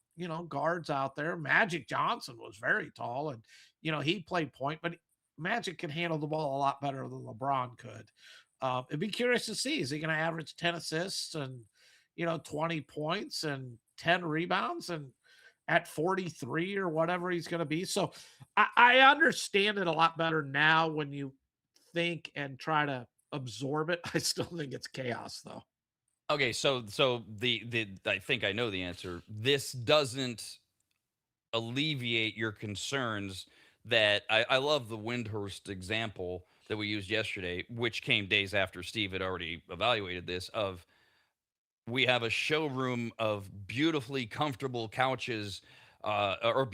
[SPEAKER 8] guards out there. Magic Johnson was very tall and, he played point, but Magic can handle the ball a lot better than LeBron could. It'd be curious to see, is he going to average 10 assists and, 20 points and 10 rebounds and at 43 or whatever he's going to be. So I understand it a lot better now when you think and try to absorb it. I still think it's chaos though.
[SPEAKER 7] Okay, so the I think I know the answer. This doesn't alleviate your concerns that I love the Windhurst example that we used yesterday, which came days after Steve had already evaluated this, of we have a showroom of beautifully comfortable couches or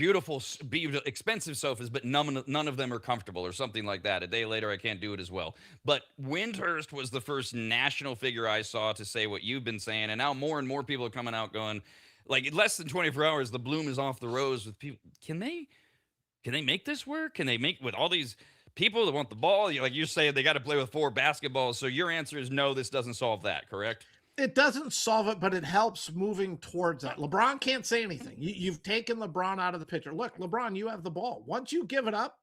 [SPEAKER 7] expensive sofas, but none of them are comfortable or something like that. A day later, I can't do it as well. But Windhurst was the first national figure I saw to say what you've been saying. And now more and more people are coming out going, like, in less than 24 hours, the bloom is off the rose with people. Can they make this work? Can they make with all these people that want the ball? Like you say, they got to play with 4 basketballs. So your answer is no, this doesn't solve that, correct?
[SPEAKER 8] It doesn't solve it, but it helps moving towards that. LeBron can't say anything. You've taken LeBron out of the picture. Look, LeBron, you have the ball. Once you give it up,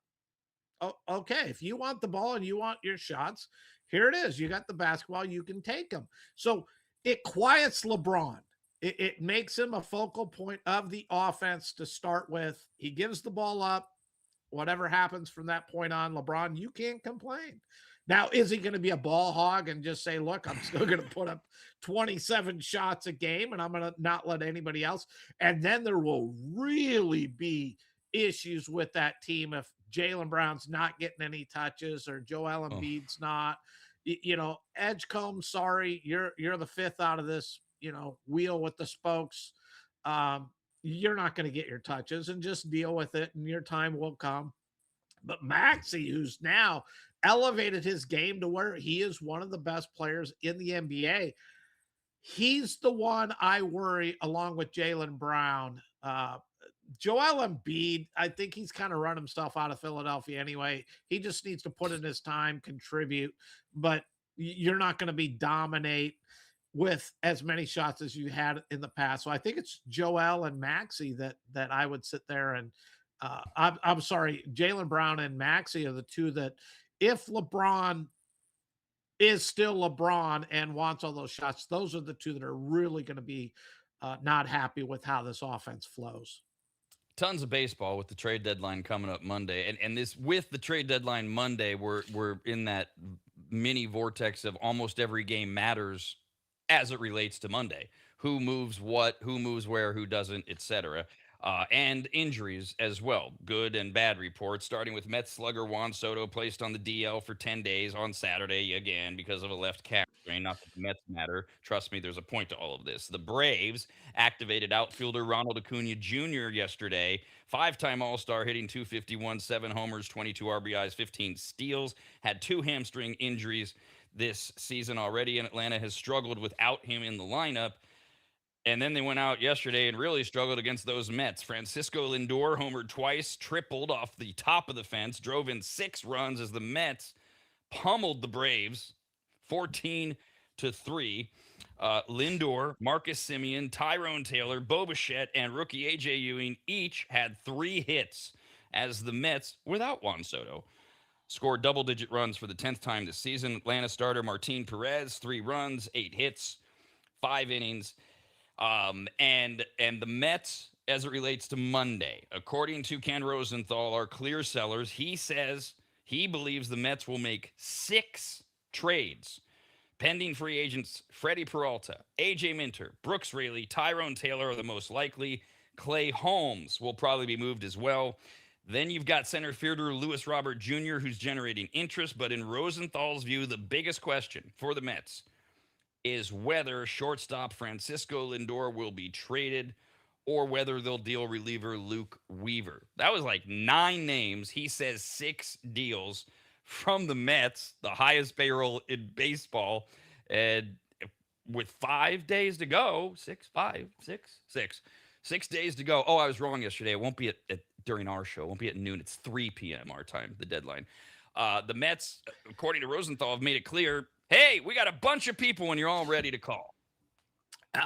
[SPEAKER 8] okay, if you want the ball and you want your shots, here it is. You got the basketball, you can take them. So it quiets LeBron. It makes him a focal point of the offense to start with. He gives the ball up. Whatever happens from that point on, LeBron, you can't complain. Now, is he going to be a ball hog and just say, look, I'm still going to put up 27 shots a game and I'm going to not let anybody else? And then there will really be issues with that team if Jaylen Brown's not getting any touches or Joel Embiid's not. Edgecombe, sorry, you're the 5th out of this, wheel with the spokes. You're not going to get your touches and just deal with it and your time will come. But Maxey, who's now elevated his game to where he is one of the best players in the NBA, he's the one I worry along with Jaylen Brown. Joel Embiid, I think he's kind of run himself out of Philadelphia anyway. He just needs to put in his time, contribute, but you're not going to be dominate with as many shots as you had in the past. So I think it's Joel and Maxey that I would sit there and I'm sorry, Jaylen Brown and Maxey are the two that if LeBron is still LeBron and wants all those shots, those are the two that are really going to be not happy with how this offense flows.
[SPEAKER 7] Tons of baseball with the trade deadline coming up Monday. And this with the trade deadline Monday, we're in that mini vortex of almost every game matters as it relates to Monday. Who moves what, who moves where, who doesn't, etc. And injuries as well. Good and bad reports, starting with Mets slugger Juan Soto placed on the DL for 10 days on Saturday again because of a left calf strain. Not that the Mets matter. Trust me, there's a point to all of this. The Braves activated outfielder Ronald Acuna Jr. yesterday. 5-time All-Star, hitting .251, 7 homers, 22 RBIs, 15 steals. Had 2 hamstring injuries this season already, and Atlanta has struggled without him in the lineup. And then they went out yesterday and really struggled against those Mets. Francisco Lindor homered twice, tripled off the top of the fence, drove in 6 runs as the Mets pummeled the Braves 14-3. Lindor, Marcus Semien, Tyrone Taylor, Bo Bichette, and rookie A.J. Ewing each had 3 hits as the Mets, without Juan Soto, scored double-digit runs for the 10th time this season. Atlanta starter Martin Perez, 3 runs, 8 hits, 5 innings. And the Mets, as it relates to Monday, according to Ken Rosenthal, are clear sellers. He says he believes the Mets will make 6 trades. Pending free agents Freddie Peralta, A.J. Minter, Brooks Raley, Tyrone Taylor are the most likely. Clay Holmes will probably be moved as well. Then you've got center fielder Luis Robert Jr., who's generating interest. But in Rosenthal's view, the biggest question for the Mets is whether shortstop Francisco Lindor will be traded or whether they'll deal reliever Luke Weaver. That was like 9 names. He says 6 deals from the Mets, the highest payroll in baseball. And with 5 days to go, 6 days to go. Oh, I was wrong yesterday. It won't be at during our show. It won't be at noon. It's 3 p.m. our time, the deadline. The Mets, according to Rosenthal, have made it clear, hey, we got a bunch of people when you're all ready to call.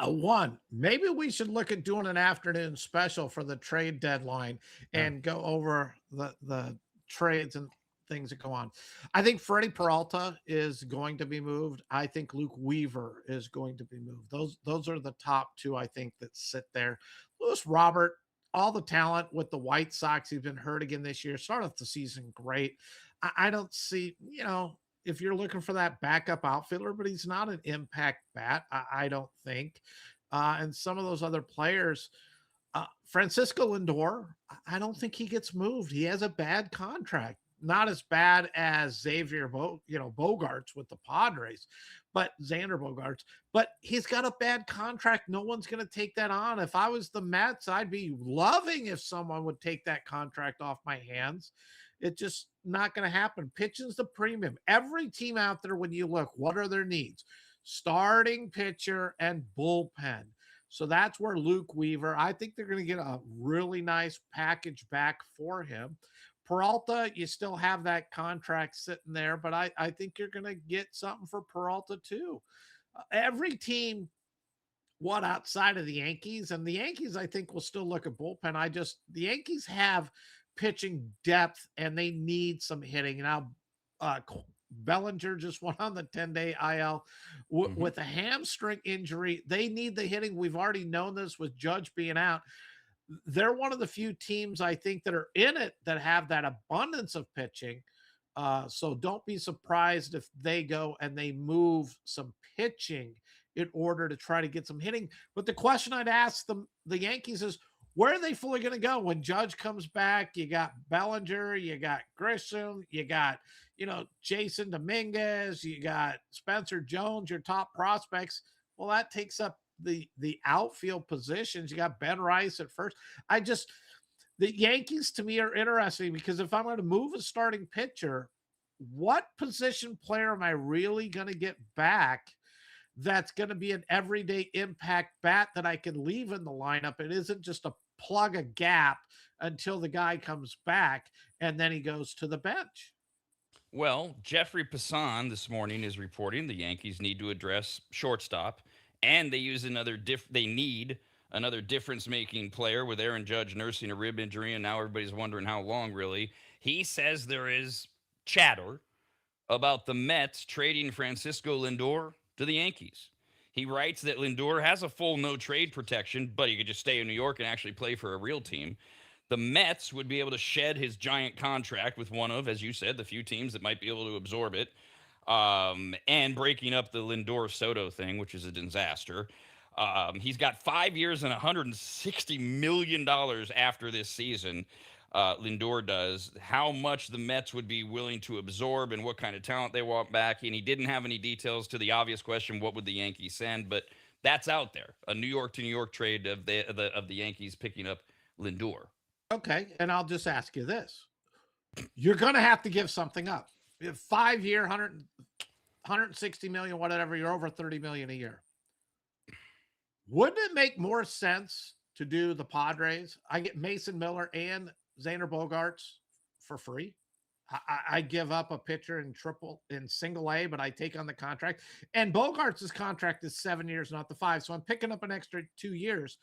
[SPEAKER 8] One, maybe we should look at doing an afternoon special for the trade deadline and go over the trades and things that go on. I think Freddie Peralta is going to be moved. I think Luke Weaver is going to be moved. Those are the top two I think that sit there. Lewis Robert, all the talent with the White Sox. He's been hurt again this year. Started off the season great. I don't see, if you're looking for that backup outfielder, but he's not an impact bat, I don't think. And some of those other players, Francisco Lindor, I don't think he gets moved. He has a bad contract, not as bad as Xavier Bogarts with the Padres, but Xander Bogarts. But he's got a bad contract. No one's going to take that on. If I was the Mets, I'd be loving if someone would take that contract off my hands. It's just not going to happen. Pitching's the premium. Every team out there, when you look, what are their needs? Starting pitcher and bullpen. So that's where Luke Weaver, I think they're going to get a really nice package back for him. Peralta, you still have that contract sitting there, but I think you're going to get something for Peralta too. Every team, what outside of the Yankees, and the Yankees, I think will still look at bullpen. The Yankees have pitching depth and they need some hitting. Now, Bellinger just went on the 10-day IL with a hamstring injury. They need the hitting. We've already known this with Judge being out. They're one of the few teams I think that are in it that have that abundance of pitching. So don't be surprised if they go and they move some pitching in order to try to get some hitting. But the question I'd ask the Yankees is, where are they fully going to go when Judge comes back? You got Bellinger, you got Grisham, you got, Jason Dominguez, you got Spencer Jones, your top prospects. Well, that takes up the outfield positions. You got Ben Rice at first. The Yankees to me are interesting because if I'm going to move a starting pitcher, what position player am I really going to get back that's going to be an everyday impact bat that I can leave in the lineup? It isn't just a plug a gap until the guy comes back and then he goes to the bench.
[SPEAKER 7] Well, Jeffrey Passan this morning is reporting the Yankees need to address shortstop, and they need another difference-making player with Aaron Judge nursing a rib injury, and now everybody's wondering how long, really. He says there is chatter about the Mets trading Francisco Lindor to the Yankees. He writes that Lindor has a full no-trade protection, but he could just stay in New York and actually play for a real team. The Mets would be able to shed his giant contract with one of, as you said, the few teams that might be able to absorb it, and breaking up the Lindor-Soto thing, which is a disaster. He's got 5 years and $160 million after this season. Lindor does. How much the Mets would be willing to absorb and what kind of talent they want back. And he didn't have any details to the obvious question, what would the Yankees send? But that's out there. A New York to New York trade of the Yankees picking up Lindor.
[SPEAKER 8] Okay, and I'll just ask you this. You're going to have to give something up. 5 year, 160 million, whatever, you're over 30 million a year. Wouldn't it make more sense to do the Padres? I get Mason Miller and Xander Bogarts for free. I give up a pitcher in single A, but I take on the contract. And Bogarts' contract is 7 years, not the 5. So I'm picking up an extra 2 years.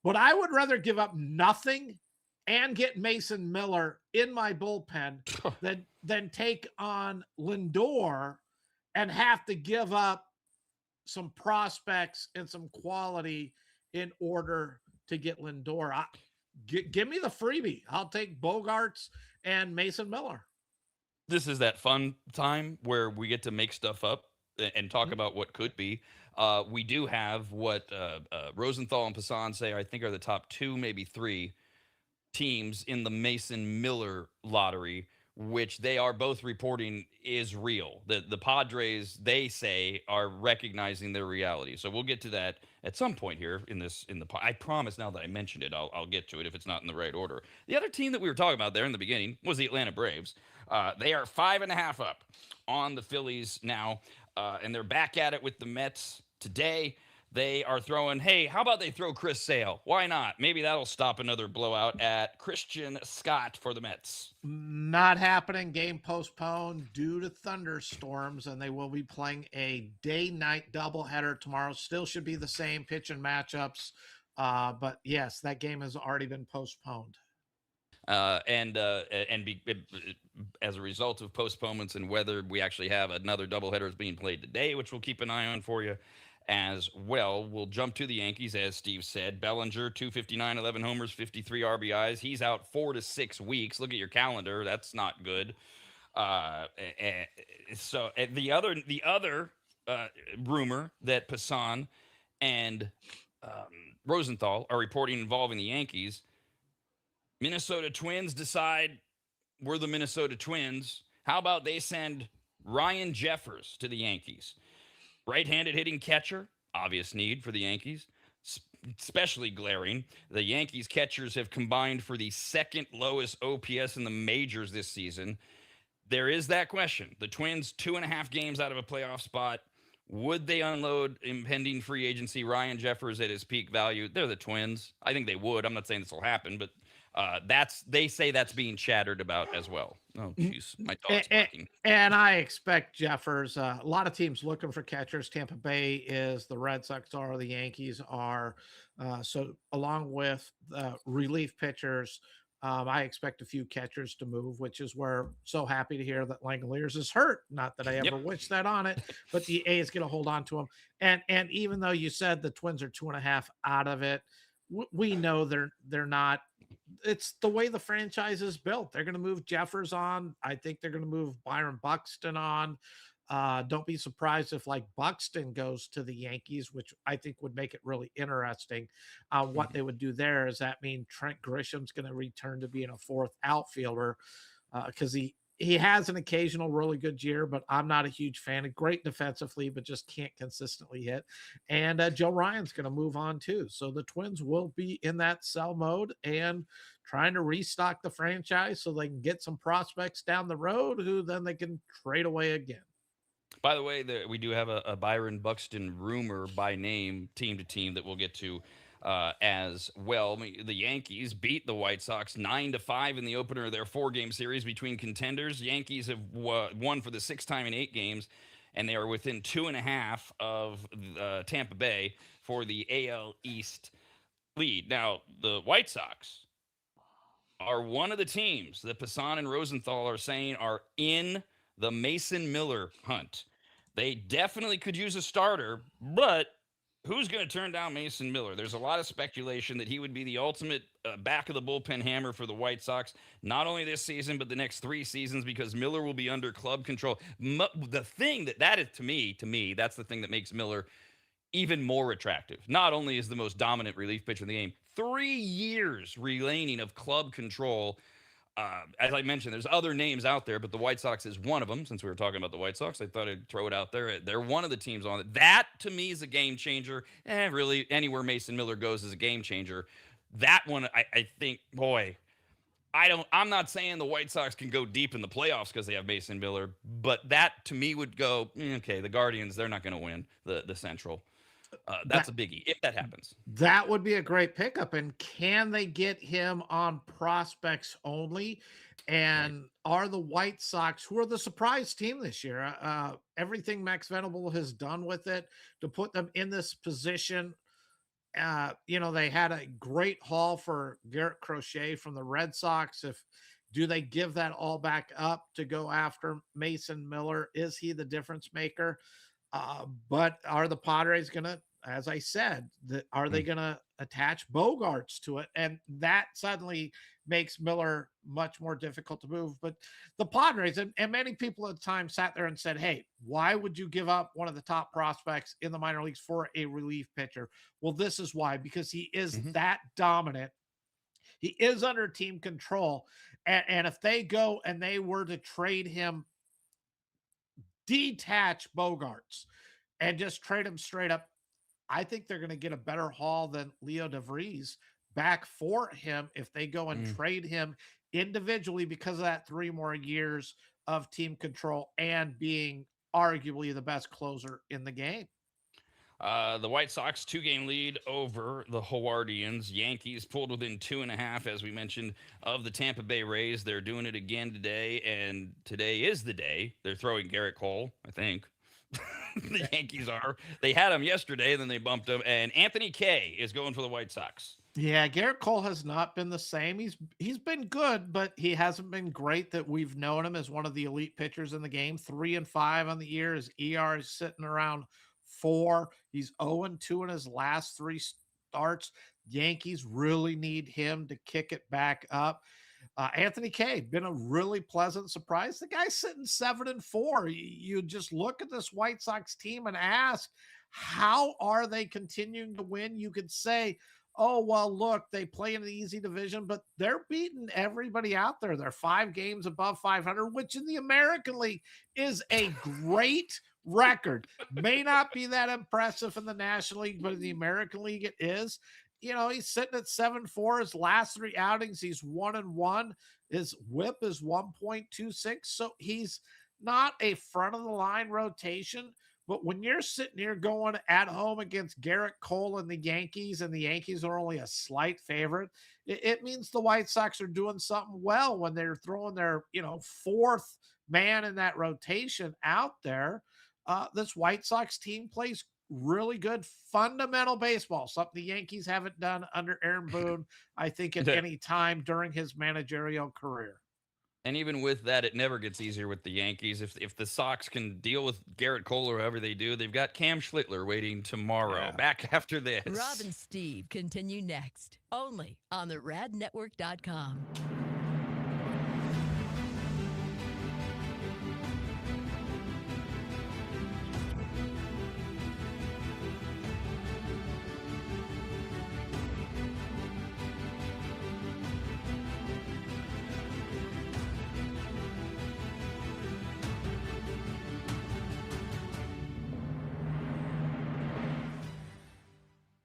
[SPEAKER 8] But I would rather give up nothing and get Mason Miller in my bullpen than take on Lindor and have to give up some prospects and some quality in order to get Lindor. Give me the freebie. I'll take Bogarts and Mason Miller.
[SPEAKER 7] This is that fun time where we get to make stuff up and talk about what could be. We do have what Rosenthal and Passan say, I think, are the top 2, maybe 3 teams in the Mason Miller lottery, which they are both reporting is real. The Padres, they say, are recognizing their reality. So we'll get to that at some point here I promise now that I mentioned it, I'll get to it if it's not in the right order. The other team that we were talking about there in the beginning was the Atlanta Braves. They are 5.5 up on the Phillies now, and they're back at it with the Mets today. They are throwing, hey, how about they throw Chris Sale? Why not? Maybe that'll stop another blowout at Christian Scott for the Mets.
[SPEAKER 8] Not happening. Game postponed due to thunderstorms, and they will be playing a day-night doubleheader tomorrow. Still should be the same pitch and matchups, but yes, that game has already been postponed.
[SPEAKER 7] As a result of postponements and weather, we actually have another doubleheader is being played today, which we'll keep an eye on for you as well. We'll jump to the Yankees, as Steve said. Bellinger, 259, 11 homers, 53 RBIs. He's out 4 to 6 weeks. Look at your calendar. That's not good. The other rumor that Passan and Rosenthal are reporting involving the Yankees. Minnesota Twins decide we're the Minnesota Twins. How about they send Ryan Jeffers to the Yankees? Right-handed hitting catcher, obvious need for the Yankees, especially glaring. The Yankees catchers have combined for the second lowest OPS in the majors this season. There is that question. The Twins, 2.5 games out of a playoff spot. Would they unload impending free agency Ryan Jeffers at his peak value? They're the Twins. I think they would. I'm not saying this will happen, but they say that's being chattered about as well. Oh, jeez, my dog's barking.
[SPEAKER 8] And I expect Jeffers. A lot of teams looking for catchers. Tampa Bay is, the Red Sox are, the Yankees are. So along with relief pitchers, I expect a few catchers to move, which is where so happy to hear that Langoliers is hurt. Not that I ever wish that on it, but the A is going to hold on to him. And even though you said the Twins are 2.5 out of it, we know they're not. It's the way the franchise is built. They're going to move Jeffers on. I think they're going to move Byron Buxton on. Don't be surprised if like Buxton goes to the Yankees, which I think would make it really interesting. What they would do there is that mean Trent Grisham's going to return to being a fourth outfielder because he has an occasional really good year, but I'm not a huge fan. Great defensively, but just can't consistently hit. And Joe Ryan's going to move on too. So the Twins will be in that sell mode and trying to restock the franchise so they can get some prospects down the road who then they can trade away again.
[SPEAKER 7] By the way, we do have a Byron Buxton rumor by name, team to team, that we'll get to as well. The Yankees beat the White Sox 9-5 in the opener of their 4-game series between contenders. Yankees have won for the 6th time in 8 games, and they are within 2.5 of Tampa Bay for the AL East lead. Now, the White Sox are one of the teams that Passan and Rosenthal are saying are in the Mason Miller hunt. They definitely could use a starter, but who's going to turn down Mason Miller? There's a lot of speculation that he would be the ultimate back of the bullpen hammer for the White Sox, not only this season, but the next 3 seasons, because Miller will be under club control. The thing that is, to me, that's the thing that makes Miller even more attractive. Not only is the most dominant relief pitcher in the game, 3 years remaining of club control. As I mentioned, there's other names out there, but the White Sox is one of them. Since we were talking about the White Sox, I thought I'd throw it out there. They're one of the teams on it. That, to me, is a game changer. Really, anywhere Mason Miller goes is a game changer. That one, I think, boy, I'm not saying the White Sox can go deep in the playoffs because they have Mason Miller, but that, to me, would go, okay, the Guardians, they're not going to win the Central. That's a biggie if that happens.
[SPEAKER 8] That would be a great pickup. And can they get him on prospects only? And are the White Sox, who are the surprise team this year, everything Max Venable has done with it to put them in this position? They had a great haul for Garrett Crochet from the Red Sox. Do they give that all back up to go after Mason Miller? Is he the difference maker? But are the Padres going to, as I said, are they going to attach Bogarts to it? And that suddenly makes Miller much more difficult to move. But the Padres, and many people at the time sat there and said, hey, why would you give up one of the top prospects in the minor leagues for a relief pitcher? Well, this is why, because he is that dominant. He is under team control. And if they go and they were to trade him, detach Bogarts and just trade him straight up, I think they're going to get a better haul than Leo DeVries back for him if they go and trade him individually because of that 3 more years of team control and being arguably the best closer in the game.
[SPEAKER 7] The White Sox 2-game lead over the Hawardians. Yankees pulled within 2.5, as we mentioned, of the Tampa Bay Rays. They're doing it again today, and today is the day. They're throwing Garrett Cole, I think. The Yankees are. They had him yesterday, then they bumped him, and Anthony Kay is going for the White Sox.
[SPEAKER 8] Yeah, Garrett Cole has not been the same. He's been good, but he hasn't been great that we've known him as one of the elite pitchers in the game. 3-5 on the year. His ER is sitting around 4. He's 0-2 in his last 3 starts. Yankees really need him to kick it back up. Anthony Kay, been a really pleasant surprise. The guy's sitting 7-4. You just look at this White Sox team and ask, how are they continuing to win? You could say, oh, well, look, they play in an easy division, but they're beating everybody out there. They're 5 games above 500, which in the American League is a great record. May not be that impressive in the National League, but in the American League, it is. He's sitting at 7-4. His last 3 outings, he's 1-1. His whip is 1.26. So he's not a front of the line rotation. But when you're sitting here going at home against Garrett Cole and the Yankees are only a slight favorite, it means the White Sox are doing something well when they're throwing their, 4th man in that rotation out there. This White Sox team plays really good fundamental baseball, something the Yankees haven't done under Aaron Boone, I think, at any time during his managerial career.
[SPEAKER 7] And even with that, it never gets easier with the Yankees. If the Sox can deal with Garrett Cole or whoever they do, they've got Cam Schlittler waiting tomorrow. Yeah. Back after this.
[SPEAKER 3] Rob and Steve continue next, only on the radnetwork.com.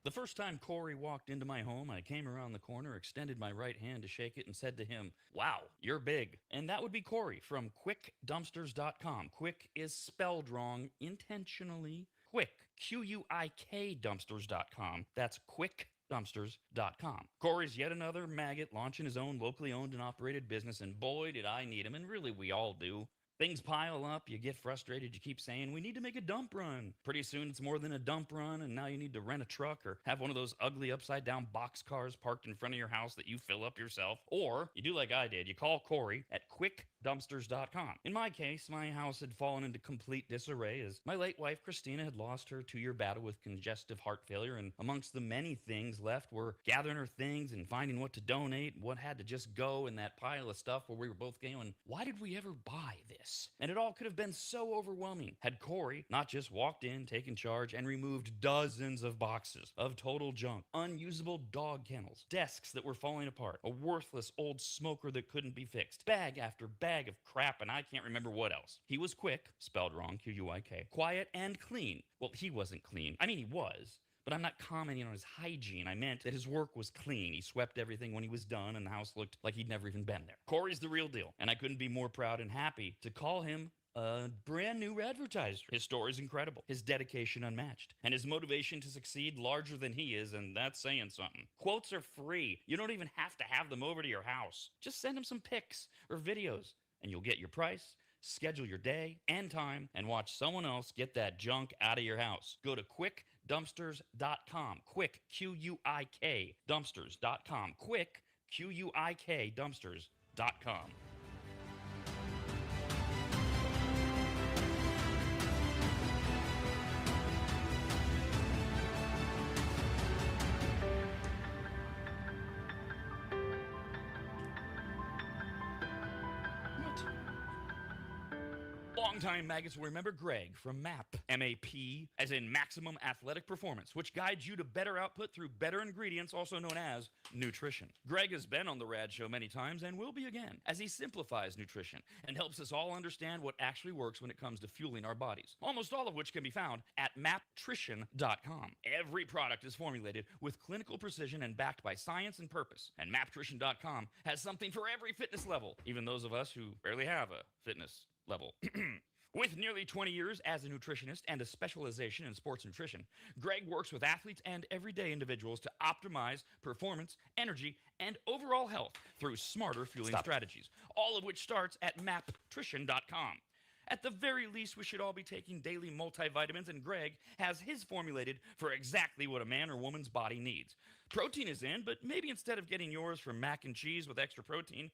[SPEAKER 7] The first time Corey walked into my home, I came around the corner, extended my right hand to shake it, and said to him, "Wow, you're big." And that would be Corey from QuickDumpsters.com. Quick is spelled wrong intentionally. Quick, Q-U-I-K Dumpsters.com. That's QuickDumpsters.com. Corey's yet another maggot launching his own locally owned and operated business, and boy, did I need him, and really we all do. Things pile up, you get frustrated, you keep saying, we need to make a dump run. Pretty soon it's more than a dump run, and now you need to rent a truck or have one of those ugly upside-down box cars parked in front of your house that you fill up yourself. Or you do like I did, you call Corey at QuickDumpsters.com. In my case, my house had fallen into complete disarray as my late wife Christina had lost her 2-year battle with congestive heart failure, and amongst the many things left were gathering her things and finding what to donate, what had to just go in that pile of stuff where we were both going, why did we ever buy this? And it all could have been so overwhelming had Corey not just walked in, taken charge, and removed dozens of boxes of total junk, unusable dog kennels, desks that were falling apart, a worthless old smoker that couldn't be fixed, bag after bag of crap, and I can't remember what else. He was quick, spelled wrong, Q-U-I-K, quiet and clean. Well, he wasn't clean. I mean, he was. But I'm not commenting on his hygiene. I meant that his work was clean. He swept everything when he was done, and the house looked like he'd never even been there. Corey's the real deal, and I couldn't be more proud and happy to call him a brand new advertiser. His story's incredible, his dedication unmatched, and his motivation to succeed larger than he is, and that's saying something. Quotes are free. You don't even have to have them over to your house. Just send him some pics or videos, and you'll get your price, schedule your day and time, and watch someone else get that junk out of your house. Go to QuickDumpsters.com. Quick, Q-U-I-K, Dumpsters.com. Quick, Q-U-I-K, Dumpsters.com. Longtime maggots will remember Greg from MAP, M-A-P, as in Maximum Athletic Performance, which guides you to better output through better ingredients, also known as nutrition. Greg has been on the Rad Show many times and will be again, as he simplifies nutrition and helps us all understand what actually works when it comes to fueling our bodies, almost all of which can be found at maptrition.com. Every product is formulated with clinical precision and backed by science and purpose, and maptrition.com has something for every fitness level, even those of us who barely have a fitness level. With nearly 20 years as a nutritionist and a specialization in sports nutrition, Greg works with athletes and everyday individuals to optimize performance, energy, and overall health through smarter fueling strategies, all of which starts at maptrition.com. At the very least, we should all be taking daily multivitamins, and Greg has his formulated for exactly what a man or woman's body needs. Protein is in, but maybe instead of getting yours from mac and cheese with extra protein,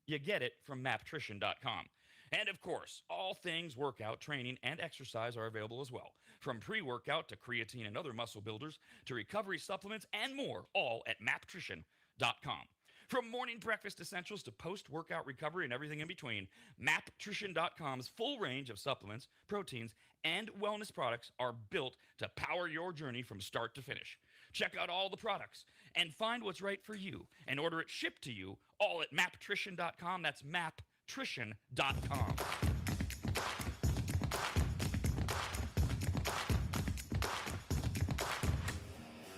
[SPEAKER 7] you get it from maptrition.com. And of course, all things workout, training, and exercise are available as well. From pre workout to creatine and other muscle builders to recovery supplements and more, all at maptrition.com. From morning breakfast essentials to post workout recovery and everything in between, maptrition.com's full range of supplements, proteins, and wellness products are built to power your journey from start to finish. Check out all the products and find what's right for you and order it shipped to you all at maptrition.com. That's maptrition.com.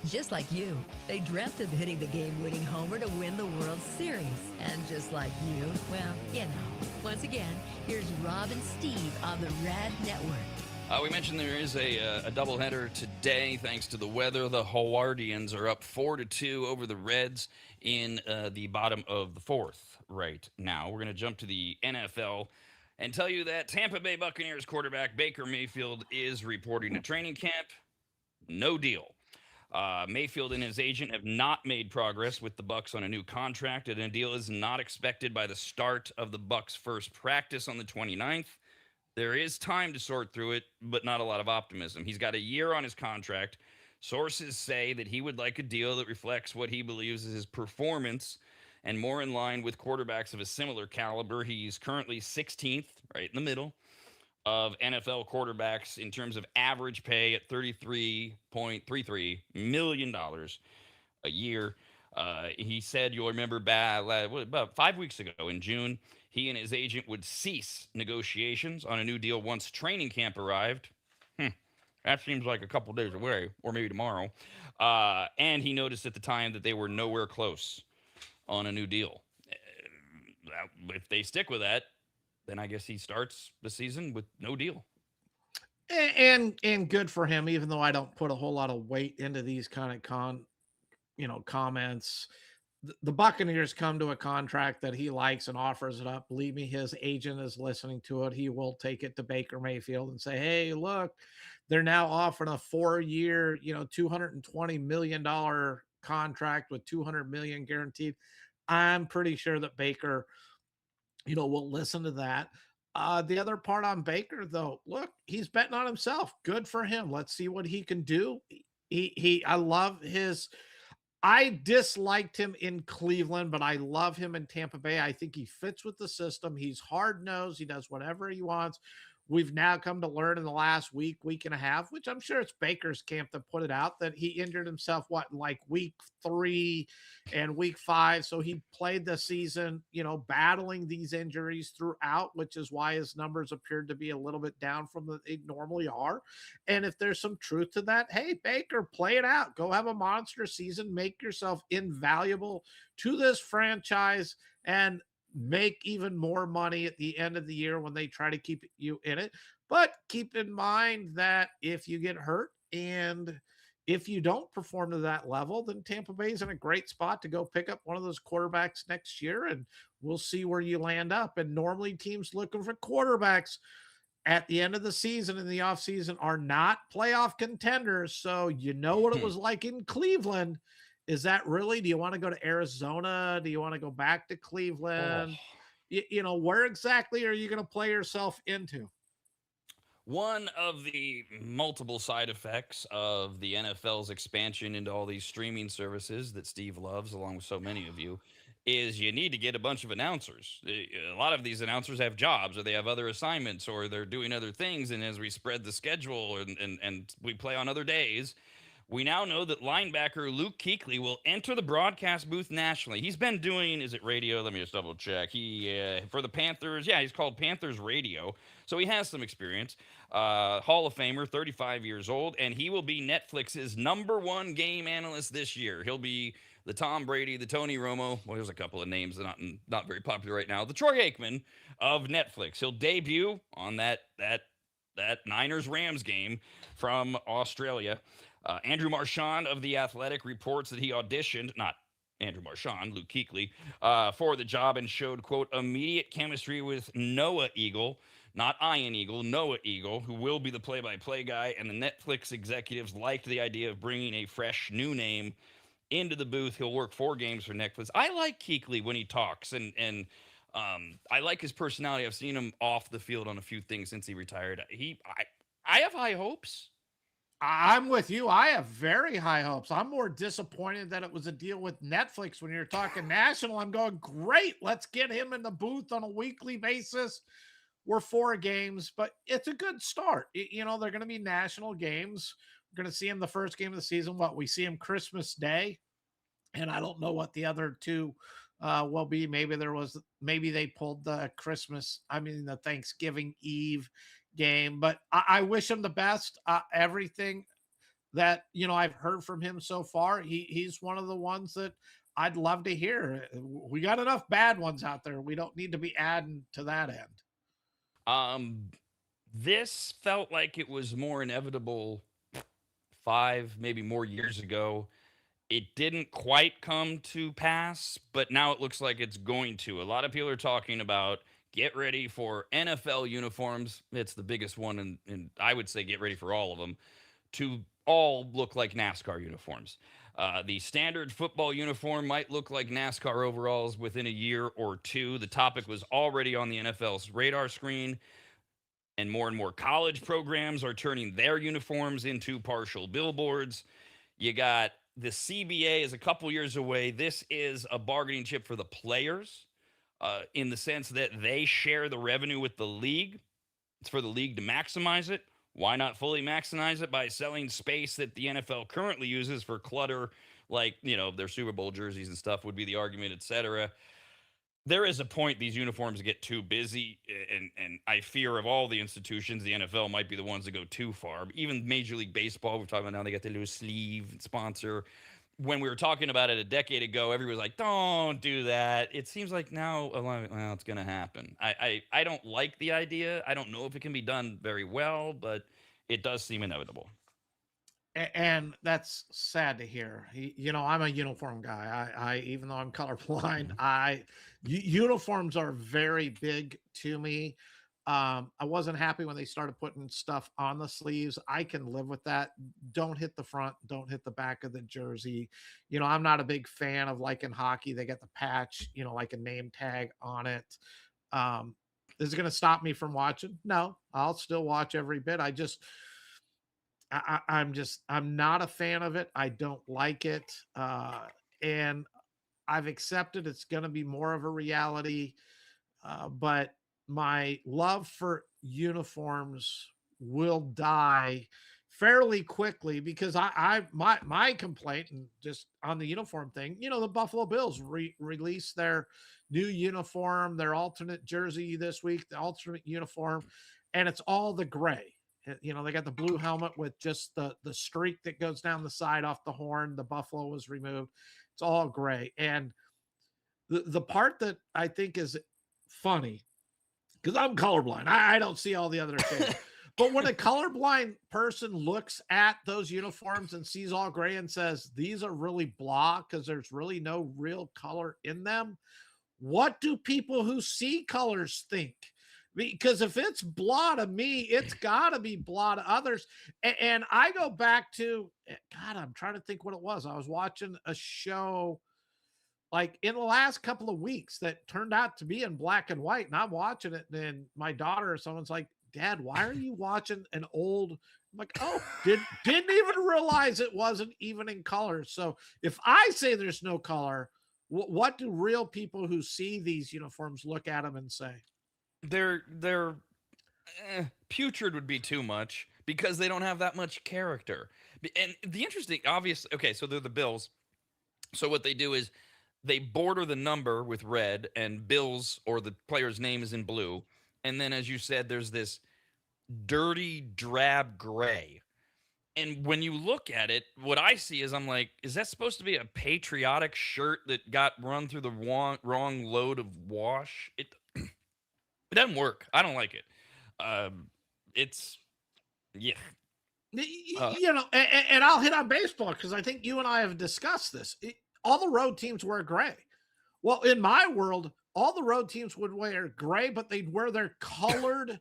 [SPEAKER 3] Just like you, they dreamt of hitting the game-winning homer to win the World Series. And just like you, well, you know. Once again, here's Rob and Steve on the Rad Network.
[SPEAKER 7] We mentioned there is a doubleheader today thanks to the weather. The Hawardians are up 4-2 over the Reds in the bottom of the fourth right now. We're going to jump to the NFL and tell you that Tampa Bay Buccaneers quarterback Baker Mayfield is reporting to training camp. No deal. Mayfield and his agent have not made progress with the Bucs on a new contract, and a deal is not expected by the start of the Bucs' first practice on the 29th. There is time to sort through it, but not a lot of optimism. He's got a year on his contract. Sources say that he would like a deal that reflects what he believes is his performance and more in line with quarterbacks of a similar caliber. He's currently 16th, right in the middle, of NFL quarterbacks in terms of average pay at $33.33 million a year. He said, you'll remember about 5 weeks ago in June, he and his agent would cease negotiations on a new deal once training camp arrived. That seems like a couple days away, or maybe tomorrow. And he noticed at the time that they were nowhere close on a new deal. If they stick with that, then I guess he starts the season with no deal.
[SPEAKER 8] And good for him, even though I don't put a whole lot of weight into these kind of comments. The Buccaneers come to a contract that he likes and offers it up. Believe me, his agent is listening to it. He will take it to Baker Mayfield and say, hey, look, they're now offering a 4-year, $220 million contract with $200 million guaranteed. I'm pretty sure that Baker will listen to that. The other part on Baker, though, look, he's betting on himself. Good for him. Let's see what he can do. I love I disliked him in Cleveland, but I love him in Tampa Bay. I think he fits with the system. He's hard-nosed. He does whatever he wants. We've now come to learn in the last week and a half, which I'm sure it's Baker's camp that put it out, that he injured himself, like week 3 and week 5. So he played the season, battling these injuries throughout, which is why his numbers appeared to be a little bit down from what they normally are. And if there's some truth to that, hey, Baker, play it out. Go have a monster season. Make yourself invaluable to this franchise and make even more money at the end of the year when they try to keep you in it. But keep in mind that if you get hurt and if you don't perform to that level, then Tampa Bay is in a great spot to go pick up one of those quarterbacks next year, and we'll see where you land up. And normally teams looking for quarterbacks at the end of the season in the offseason are not playoff contenders. So you know what it was like in Cleveland. Is that really? Do you want to go to Arizona? Do you want to go back to Cleveland? Where exactly are you going to play yourself into?
[SPEAKER 7] One of the multiple side effects of the NFL's expansion into all these streaming services that Steve loves, along with so many of you, is you need to get a bunch of announcers. A lot of these announcers have jobs, or they have other assignments, or they're doing other things. And as we spread the schedule and we play on other days, we now know that linebacker Luke Kuechly will enter the broadcast booth nationally. He's been doing, is it radio? Let me just double check. For the Panthers, he's called Panthers Radio. So he has some experience. Hall of Famer, 35 years old, and he will be Netflix's #1 game analyst this year. He'll be the Tom Brady, the Tony Romo. Well, there's a couple of names that are not very popular right now. The Troy Aikman of Netflix. He'll debut on that Niners Rams game from Australia. Andrew Marchand of The Athletic reports that he auditioned, not Andrew Marchand, Luke Kuechly, for the job and showed, quote, immediate chemistry with Noah Eagle, not Ian Eagle, Noah Eagle, who will be the play by play guy. And the Netflix executives liked the idea of bringing a fresh new name into the booth. He'll work 4 games for Netflix. I like Kuechly when he talks, and I like his personality. I've seen him off the field on a few things since he retired. I have high hopes.
[SPEAKER 8] I'm with you. I have very high hopes. I'm more disappointed that it was a deal with Netflix. When you're talking national, I'm going, great, let's get him in the booth on a weekly basis. We're 4 games, but it's a good start. You know, they're going to be national games. We're going to see him the first game of the season. We see him Christmas Day, and I don't know what the other two will be. Maybe they pulled the Thanksgiving Eve game, but I wish him the best. Everything that I've heard from him so far, he's one of the ones that I'd love to hear. We got enough bad ones out there. We don't need to be adding to that end.
[SPEAKER 7] Um, this felt like it was more inevitable 5, maybe more years ago. It didn't quite come to pass, but now it looks like it's going to. A lot of people are talking about get ready for NFL uniforms. It's the biggest one, and I would say get ready for all of them to all look like NASCAR uniforms. The standard football uniform might look like NASCAR overalls within a year or two. The topic was already on the NFL's radar screen, and more college programs are turning their uniforms into partial billboards. You got the CBA is a couple years away. This is a bargaining chip for the players in the sense that they share the revenue with the league. It's for the league to maximize it. Why not fully maximize it by selling space that the NFL currently uses for clutter, like, their Super Bowl jerseys and stuff would be the argument, etc. There is a point these uniforms get too busy, and I fear of all the institutions, the NFL might be the ones that go too far. Even Major League Baseball, we're talking about now, they got the little sleeve sponsor. When we were talking about it a decade ago, everybody was like, don't do that. It seems like now, well, it's going to happen. I don't like the idea. I don't know if it can be done very well, but it does seem inevitable.
[SPEAKER 8] And that's sad to hear. I'm a uniform guy. I even though I'm colorblind, uniforms are very big to me. I wasn't happy when they started putting stuff on the sleeves. I can live with that. Don't hit the front, don't hit the back of the jersey. I'm not a big fan of, like in hockey, they got the patch, like a name tag on it. Is it going to stop me from watching? No, I'll still watch every bit. I'm not a fan of it. I don't like it. And I've accepted it's going to be more of a reality. But my love for uniforms will die fairly quickly, because my complaint, and just on the uniform thing, the Buffalo Bills released their new uniform, their alternate jersey this week, the alternate uniform, and it's all the gray. They got the blue helmet with just the streak that goes down the side off the horn. The buffalo was removed. It's all gray. And the part that I think is funny, because I'm colorblind, I don't see all the other shades. But when a colorblind person looks at those uniforms and sees all gray and says, these are really blah because there's really no real color in them, what do people who see colors think? Because if it's blah to me, it's got to be blah to others. And I go back to, God, I'm trying to think what it was. I was watching a show like in the last couple of weeks that turned out to be in black and white, and I'm watching it, and my daughter or someone's like, Dad, why are you watching an old? I'm like, oh, didn't even realize it wasn't even in color. So if I say there's no color, what do real people who see these uniforms look at them and say?
[SPEAKER 7] They're putrid would be too much because they don't have that much character. And the interesting, obvious, okay, so they're the Bills. So what they do is they border the number with red, and Bills, or the player's name, is in blue. And then, as you said, there's this dirty drab gray. And when you look at it, what I see is I'm like, is that supposed to be a patriotic shirt that got run through the wrong load of wash? It doesn't work. I don't like it. Um, it's yeah. Uh,
[SPEAKER 8] And I'll hit on baseball because I think you and I have discussed this. All the road teams wear gray. Well, in my world, all the road teams would wear gray, but they'd wear their colored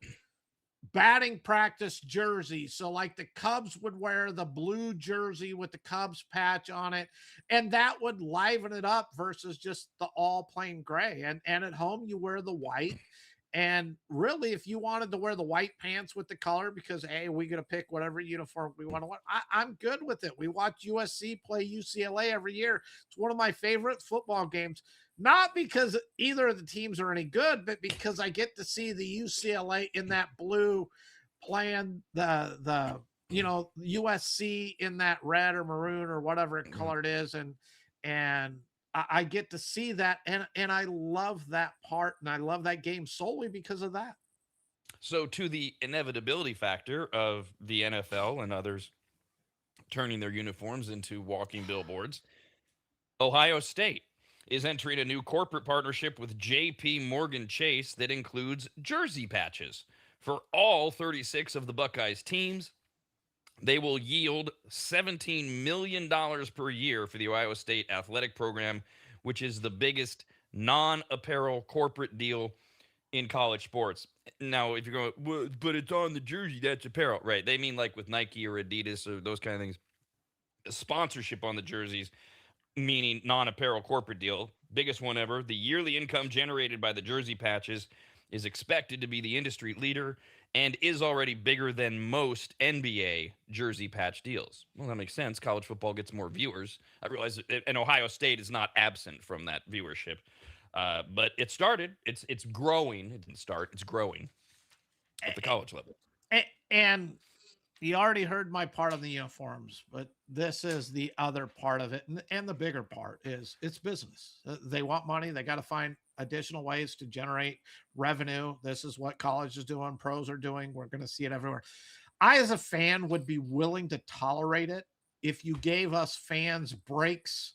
[SPEAKER 8] batting practice jersey. So, like the Cubs would wear the blue jersey with the Cubs patch on it, and that would liven it up versus just the all plain gray. And at home, you wear the white. And really, if you wanted to wear the white pants with the color, because hey, we're gonna pick whatever uniform we want to wear, I'm good with it. We watch USC play UCLA every year. It's one of my favorite football games. Not because either of the teams are any good, but because I get to see the UCLA in that blue playing the USC in that red or maroon or whatever color it is, and I get to see that, and I love that part, and I love that game solely because of that.
[SPEAKER 7] so to the inevitability factor of the NFL and others turning their uniforms into walking billboards, Ohio State is entering a new corporate partnership with JP Morgan Chase that includes jersey patches for all 36 of the Buckeyes teams. They will yield $17 million per year for the Ohio State athletic program, which is the biggest non apparel corporate deal in college sports. Now, if you're going, well, but it's on the jersey, that's apparel, right? They mean like with Nike or Adidas or those kind of things. Sponsorship on the jerseys, meaning non apparel corporate deal. Biggest one ever. The yearly income generated by the jersey patches is expected to be the industry leader and is already bigger than most NBA jersey patch deals. Well, that makes sense. College football gets more viewers. I realize, and Ohio State is not absent from that viewership. But it started. It's growing. It didn't start. It's growing at the college level.
[SPEAKER 8] And you already heard my part on the uniforms, but this is the other part of it. And the bigger part is it's business. They want money. They got to find additional ways to generate revenue. This is what college is doing, pros are doing. We're going to see it everywhere. I, as a fan, would be willing to tolerate it if you gave us fans breaks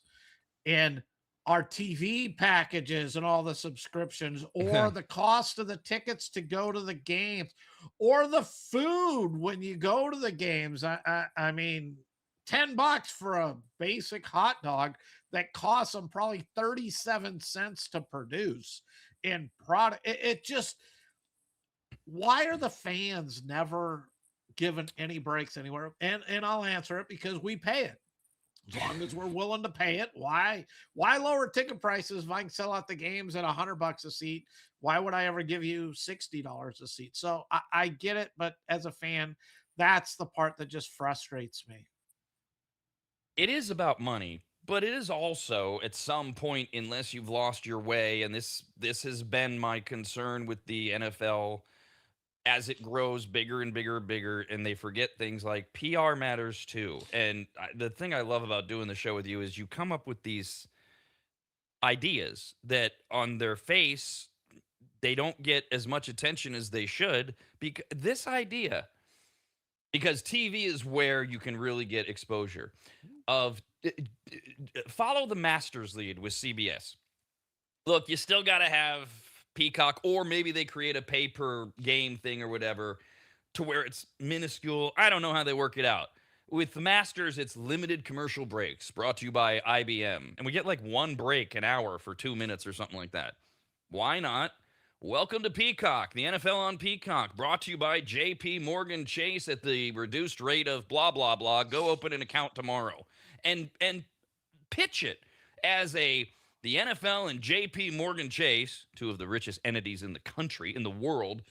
[SPEAKER 8] in our TV packages and all the subscriptions, or the cost of the tickets to go to the games, or the food when you go to the games. I mean, $10 for a basic hot dog that costs them probably 37 cents to produce in product. It just, why are the fans never given any breaks anywhere? And I'll answer it because we pay it. As long as we're willing to pay it, why lower ticket prices if I can sell out the games at $100 a seat? Why would I ever give you $60 a seat? So I get it, but as a fan, that's the part that just frustrates me.
[SPEAKER 7] It is about money, but it is also at some point, unless you've lost your way, and this has been my concern with the NFL as it grows bigger and bigger and bigger, and they forget things like PR matters too. And the thing I love about doing the show with you is you come up with these ideas that on their face they don't get as much attention as they should, because this idea, because TV is where you can really get exposure of follow the Masters lead with CBS. Look, you still got to have Peacock, or maybe they create a pay per game thing or whatever to where it's minuscule. I don't know how they work it out. With the Masters, it's limited commercial breaks brought to you by IBM. And we get like one break an hour for 2 minutes or something like that. Why not? Welcome to Peacock, the NFL on Peacock, brought to you by JP Morgan Chase at the reduced rate of blah, blah, blah. Go open an account tomorrow. And pitch it as the NFL and JP Morgan Chase, two of the richest entities in the country, in the world,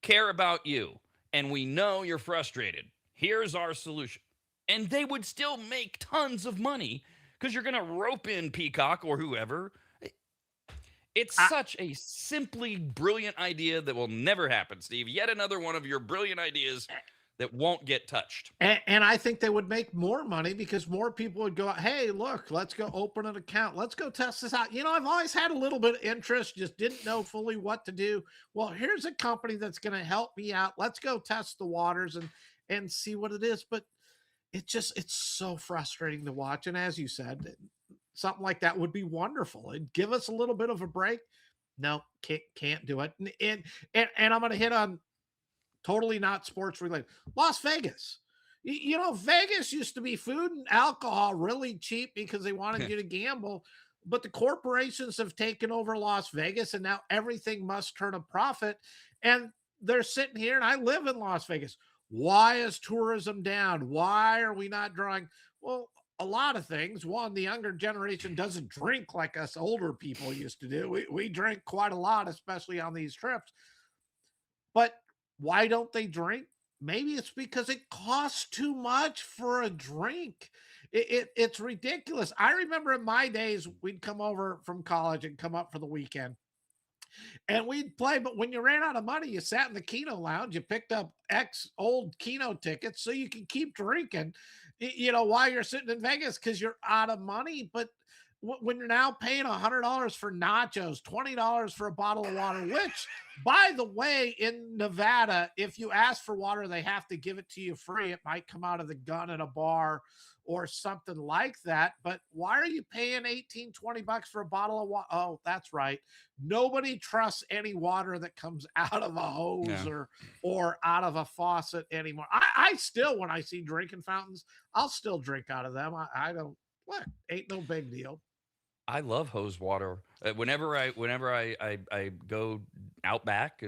[SPEAKER 7] care about you. And we know you're frustrated. Here's our solution. And they would still make tons of money because you're going to rope in Peacock or whoever. It's such a simply brilliant idea that will never happen, Steve. Yet another one of your brilliant ideas that won't get touched.
[SPEAKER 8] And I think they would make more money because more people would go, hey, look, let's go open an account. Let's go test this out. I've always had a little bit of interest, just didn't know fully what to do. Well, here's a company that's going to help me out. Let's go test the waters and see what it is. But it's so frustrating to watch. And as you said, something like that would be wonderful. It'd give us a little bit of a break. No, can't do it. And I'm going to hit on totally not sports related. Las Vegas. Vegas used to be food and alcohol really cheap because they wanted you to gamble. But the corporations have taken over Las Vegas and now everything must turn a profit. And they're sitting here, and I live in Las Vegas. Why is tourism down? Why are we not drawing? Well, a lot of things. One, the younger generation doesn't drink like us older people used to do. We drink quite a lot, especially on these trips. But why don't they drink? Maybe it's because it costs too much for a drink. It's ridiculous. I remember in my days, we'd come over from college and come up for the weekend and we'd play. But when you ran out of money, you sat in the Keno lounge, you picked up X old Keno tickets so you can keep drinking, while you're sitting in Vegas because you're out of money. But when you're now paying $100 for nachos, $20 for a bottle of water, which, by the way, in Nevada, if you ask for water, they have to give it to you free. It might come out of the gun at a bar or something like that. But why are you paying 18, $20 for a bottle of water? Oh, that's right. Nobody trusts any water that comes out of a hose
[SPEAKER 7] Yeah.
[SPEAKER 8] or out of a faucet anymore. I still, when I see drinking fountains, I'll still drink out of them. I don't, what? Ain't no big deal.
[SPEAKER 7] I love hose water. Whenever I go out back,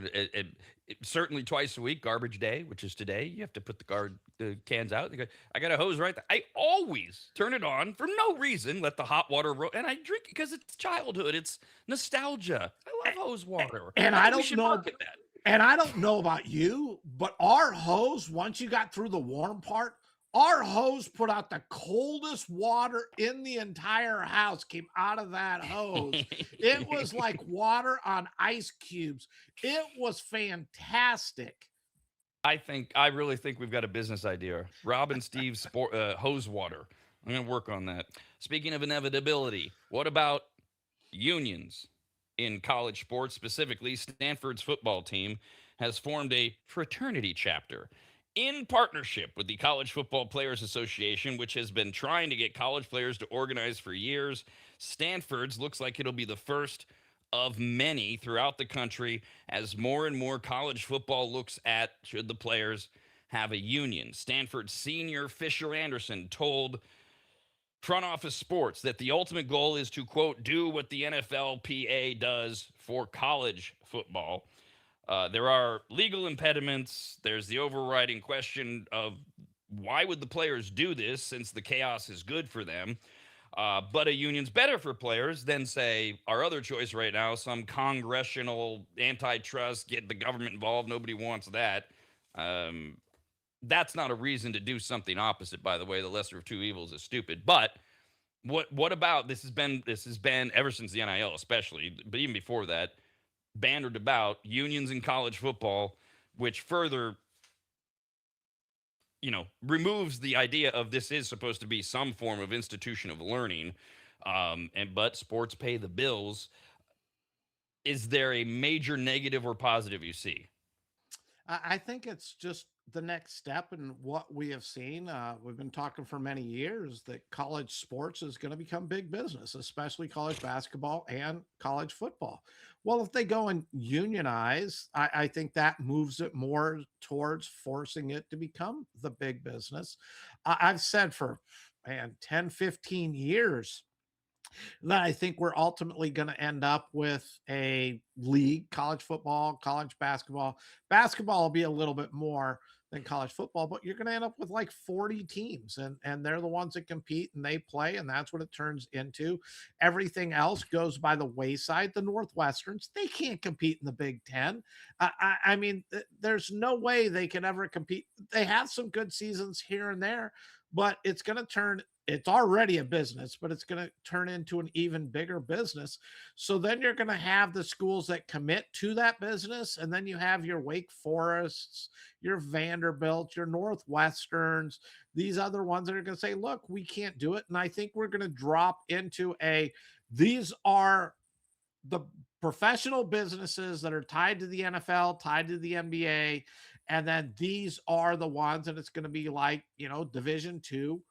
[SPEAKER 7] certainly twice a week, garbage day, which is today. You have to put the cans out. I got a hose right there. I always turn it on for no reason. Let the hot water and I drink it because it's childhood. It's nostalgia. I love hose water.
[SPEAKER 8] And
[SPEAKER 7] I
[SPEAKER 8] I
[SPEAKER 7] think we
[SPEAKER 8] don't
[SPEAKER 7] should
[SPEAKER 8] know.
[SPEAKER 7] market that.
[SPEAKER 8] And I don't know about you, but our hose, once you got through the warm part, our hose put out the coldest water in the entire house, came out of that hose. It was like water on ice cubes. It was fantastic.
[SPEAKER 7] I really think we've got a business idea. Rob and Steve's hose water. I'm going to work on that. Speaking of inevitability, what about unions in college sports? Specifically, Stanford's football team has formed a fraternity chapter in partnership with the College Football Players Association, which has been trying to get college players to organize for years. Stanford's looks like it'll be the first of many throughout the country as more and more college football looks at should the players have a union. Stanford senior Fisher Anderson told Front Office Sports that the ultimate goal is to, quote, do what the NFLPA does for college football. There are legal impediments. There's the overriding question of why would the players do this since the chaos is good for them? But a union's better for players than, say, our other choice right now, some congressional antitrust, get the government involved. Nobody wants that. That's not a reason to do something opposite, by the way. The lesser of two evils is stupid. But what about this has been ever since the NIL, especially, but even before that, bantered about unions in college football, which further, removes the idea of this is supposed to be some form of institution of learning, but sports pay the bills. Is there a major negative or positive you see?
[SPEAKER 8] I think it's just the next step in what we have seen. We've been talking for many years that college sports is going to become big business, especially college basketball and college football. Well, if they go and unionize, I think that moves it more towards forcing it to become the big business. I've said for, man, 10, 15 years that I think we're ultimately going to end up with a league, college football, college basketball. Basketball will be a little bit more than college football, but you're going to end up with like 40 teams and they're the ones that compete and they play. And that's what it turns into. Everything else goes by the wayside. The Northwesterns, they can't compete in the Big Ten. I mean, there's no way they can ever compete. They have some good seasons here and there, but it's already a business, but it's going to turn into an even bigger business. So then you're going to have the schools that commit to that business. And then you have your Wake Forests, your Vanderbilt, your Northwesterns, these other ones that are going to say, look, we can't do it. And I think we're going to drop into these are the professional businesses that are tied to the NFL, tied to the NBA, And then these are the ones, and it's going to be like, Division 2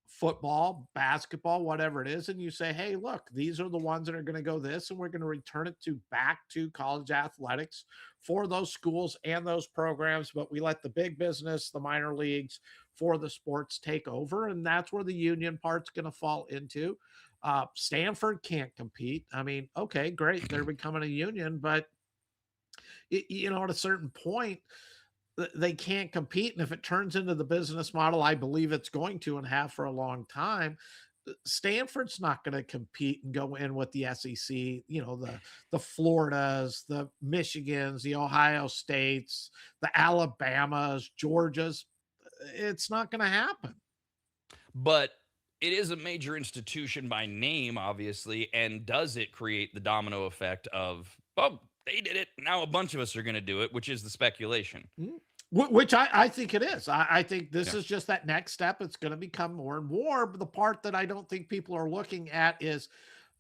[SPEAKER 8] football, basketball, whatever it is, and you say, hey, look, these are the ones that are going to go this, and we're going to return it to back to college athletics for those schools and those programs. But we let the big business, the minor leagues for the sports take over, and that's where the union part's going to fall into. Stanford can't compete. I mean, okay, great, they're becoming a union, but at a certain point, they can't compete. And if it turns into the business model, I believe it's going to and have for a long time, Stanford's not going to compete and go in with the SEC, the Floridas, the Michigans, the Ohio States, the Alabamas, Georgias. It's not going to happen.
[SPEAKER 7] But it is a major institution by name, obviously. And does it create the domino effect of, oh, they did it, now a bunch of us are going to do it, which is the speculation?
[SPEAKER 8] Which I think it is. I think this
[SPEAKER 7] Yeah.
[SPEAKER 8] is just that next step. It's going to become more and more. But the part that I don't think people are looking at is,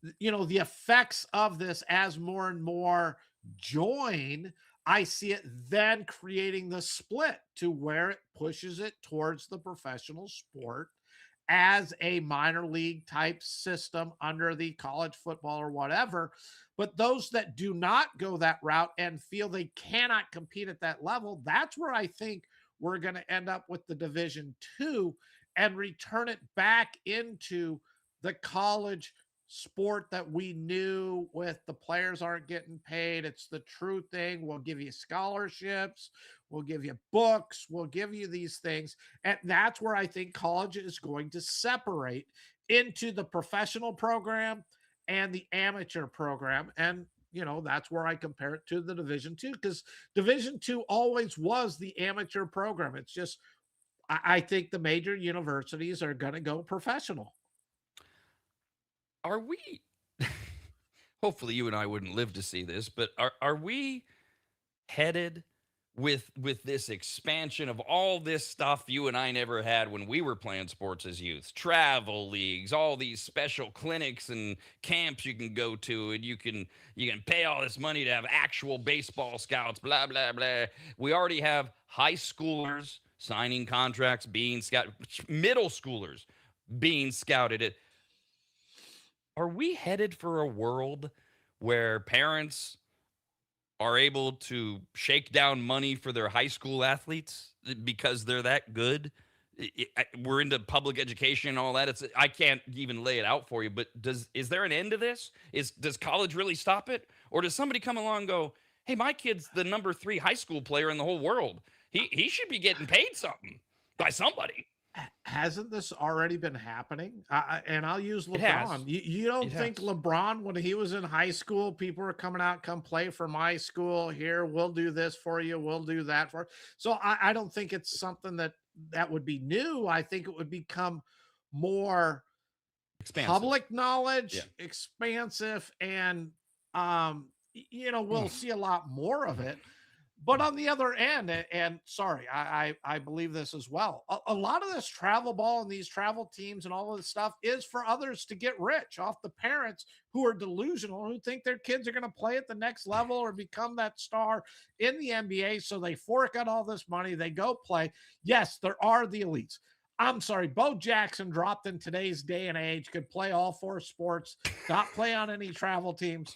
[SPEAKER 8] the effects of this as more and more join. I see it then creating the split to where it pushes it towards the professional sport as a minor league type system under the college football or whatever. But those that do not go that route and feel they cannot compete at that level, that's where I think we're going to end up with the Division 2 and return it back into the college sport that we knew, with the players aren't getting paid. It's the true thing. We'll give you scholarships, we'll give you books, we'll give you these things. And that's where I think college is going to separate into the professional program and the amateur program. And that's where I compare it to the Division 2, because Division 2 always was the amateur program. It's just, I think the major universities are going to go professional.
[SPEAKER 7] Are we hopefully you and I wouldn't live to see this, but are we headed with this expansion of all this stuff you and I never had when we were playing sports as youth? Travel leagues, all these special clinics and camps you can go to, and you can pay all this money to have actual baseball scouts, blah blah blah. We already have high schoolers signing contracts, being scouted, middle schoolers being scouted. Are we headed for a world where parents are able to shake down money for their high school athletes because they're that good? We're into public education and all that. I can't even lay it out for you, but is there an end to this? Does college really stop it? Or does somebody come along and go, hey, my kid's the number 3 high school player in the whole world. He should be getting paid something by somebody.
[SPEAKER 8] Hasn't this already been happening? And I'll use
[SPEAKER 7] It has.
[SPEAKER 8] LeBron. You don't
[SPEAKER 7] It
[SPEAKER 8] think
[SPEAKER 7] has.
[SPEAKER 8] LeBron, when he was in high school, people were coming out, come play for my school here. We'll do this for you. We'll do that for. So I don't think it's something that would be new. I think it would become more
[SPEAKER 7] Expansive.
[SPEAKER 8] public knowledge,
[SPEAKER 7] Yeah.
[SPEAKER 8] expansive, and we'll see a lot more of it. But on the other end, and sorry, I believe this as well. A lot of this travel ball and these travel teams and all of this stuff is for others to get rich off the parents who are delusional, who think their kids are going to play at the next level or become that star in the NBA. So they fork out all this money, they go play. Yes, there are the elites. I'm sorry, Bo Jackson dropped in today's day and age, could play all 4 sports, not play on any travel teams.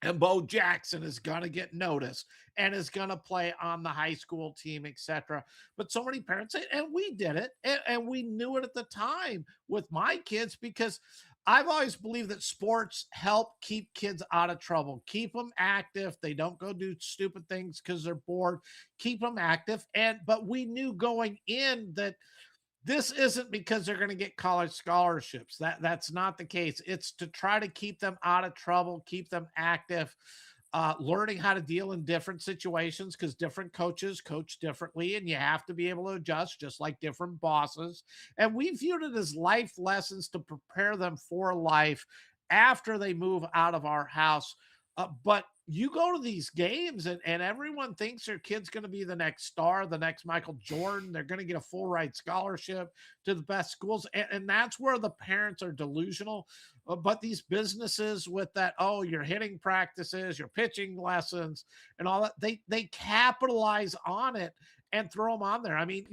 [SPEAKER 8] And Bo Jackson is going to get noticed and is going to play on the high school team, etc. But so many parents say, and we did it, and we knew it at the time with my kids, because I've always believed that sports help keep kids out of trouble, keep them active. They don't go do stupid things because they're bored, keep them active. But we knew going in that this isn't because they're going to get college scholarships. That's not the case. It's to try to keep them out of trouble, keep them active, learning how to deal in different situations, because different coaches coach differently, and you have to be able to adjust, just like different bosses. And we viewed it as life lessons to prepare them for life after they move out of our house. But you go to these games and everyone thinks their kid's going to be the next star, the next Michael Jordan. They're going to get a full ride scholarship to the best schools. And that's where the parents are delusional. But these businesses with that, oh, your hitting practices, your pitching lessons, and all that, they capitalize on it and throw them on there. I mean,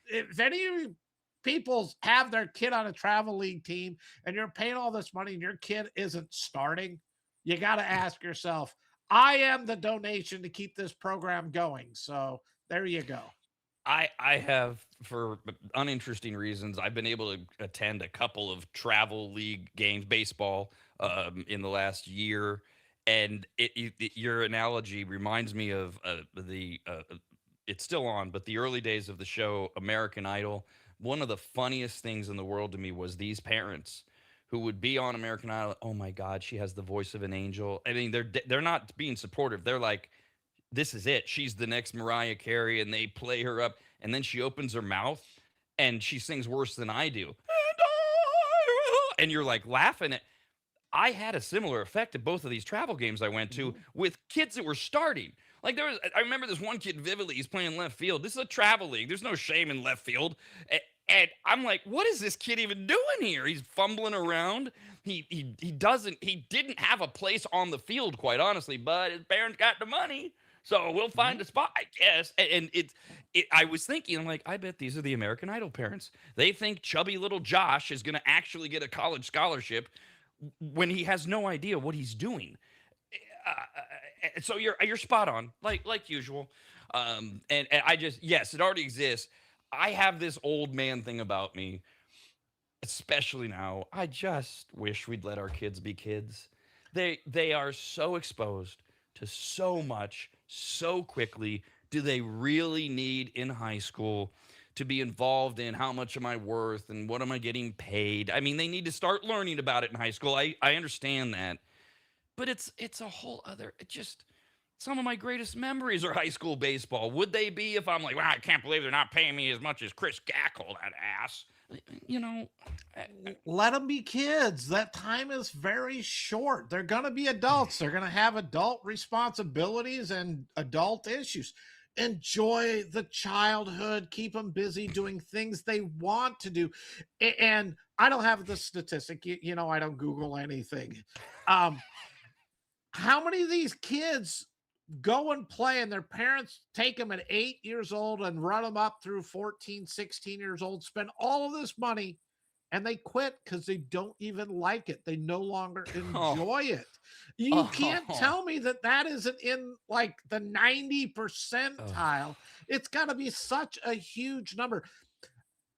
[SPEAKER 8] if any of you people have their kid on a travel league team and you're paying all this money and your kid isn't starting, you got to ask yourself, I am the donation to keep this program going. So there you go.
[SPEAKER 7] I have, for uninteresting reasons, I've been able to attend a couple of travel league games, baseball, in the last year, and your analogy reminds me of it's still on, but the early days of the show American Idol. One of the funniest things in the world to me was these parents who would be on American Idol. Oh my God, she has the voice of an angel. I mean, they're not being supportive. They're like, this is it. She's the next Mariah Carey, and they play her up, and then she opens her mouth and she sings worse than I do. And you're like laughing at. I had a similar effect at both of these travel games I went to with kids that were starting. Like I remember this one kid vividly. He's playing left field. This is a travel league. There's no shame in left field. And I'm like, what is this kid even doing here? He's fumbling around. He didn't have a place on the field, quite honestly, but his parents got the money. So we'll find a spot, I guess. And I was thinking, I'm like, I bet these are the American Idol parents. They think chubby little Josh is going to actually get a college scholarship when he has no idea what he's doing. So you're spot on, like usual. And I just, yes, it already exists. I have this old man thing about me, especially now. I just wish we'd let our kids be kids. They are so exposed to so much so quickly. Do they really need in high school to be involved in how much am I worth and what am I getting paid? I mean, they need to start learning about it in high school. I understand that. But it's a whole other, some of my greatest memories are high school baseball. Would they be if I'm like, wow, I can't believe they're not paying me as much as Chris Gackle, that ass? You know,
[SPEAKER 8] let them be kids. That time is very short. They're going to be adults. They're going to have adult responsibilities and adult issues. Enjoy the childhood. Keep them busy doing things they want to do. And I don't have the statistic. You know, I don't Google anything. How many of these kids go and play and their parents take them at 8 years old and run them up through 14, 16 years old, spend all of this money, and they quit because they don't even like it. They no longer enjoy it. You can't tell me that isn't in like the 90 percentile. It's got to be such a huge number.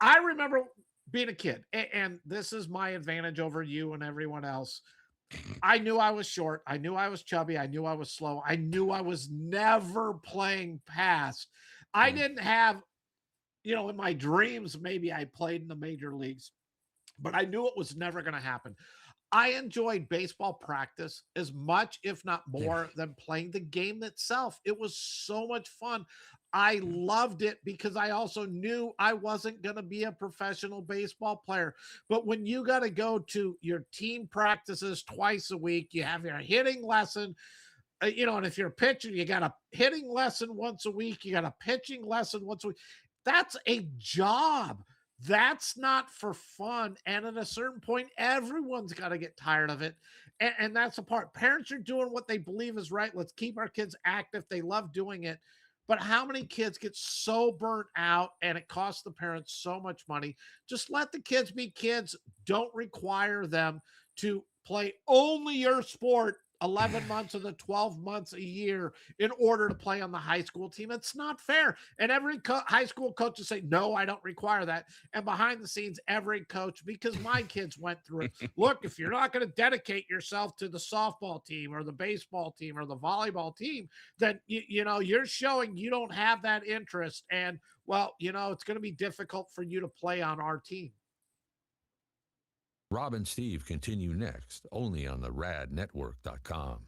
[SPEAKER 8] I remember being a kid, and this is my advantage over you and everyone else. I knew I was short. I knew I was chubby. I knew I was slow. I knew I was never playing past. I didn't have, in my dreams, maybe I played in the major leagues, but I knew it was never going to happen. I enjoyed baseball practice as much, if not more, than playing the game itself. It was so much fun. I loved it because I also knew I wasn't going to be a professional baseball player. But when you got to go to your team practices twice a week, you have your hitting lesson, and if you're a pitcher, you got a hitting lesson once a week, you got a pitching lesson once a week. That's a job. That's not for fun. And at a certain point, everyone's got to get tired of it. And that's the part. Parents are doing what they believe is right. Let's keep our kids active. They love doing it. But how many kids get so burnt out and it costs the parents so much money? Just let the kids be kids. Don't require them to play only your sport 11 months of the 12 months a year in order to play on the high school team. It's not fair. And every high school coach will say, no, I don't require that. And behind the scenes, every coach, because my kids went through it. Look, if you're not going to dedicate yourself to the softball team or the baseball team or the volleyball team, then, you're showing you don't have that interest. And, well, it's going to be difficult for you to play on our team.
[SPEAKER 2] Rob and Steve continue next, only on the radnetwork.com.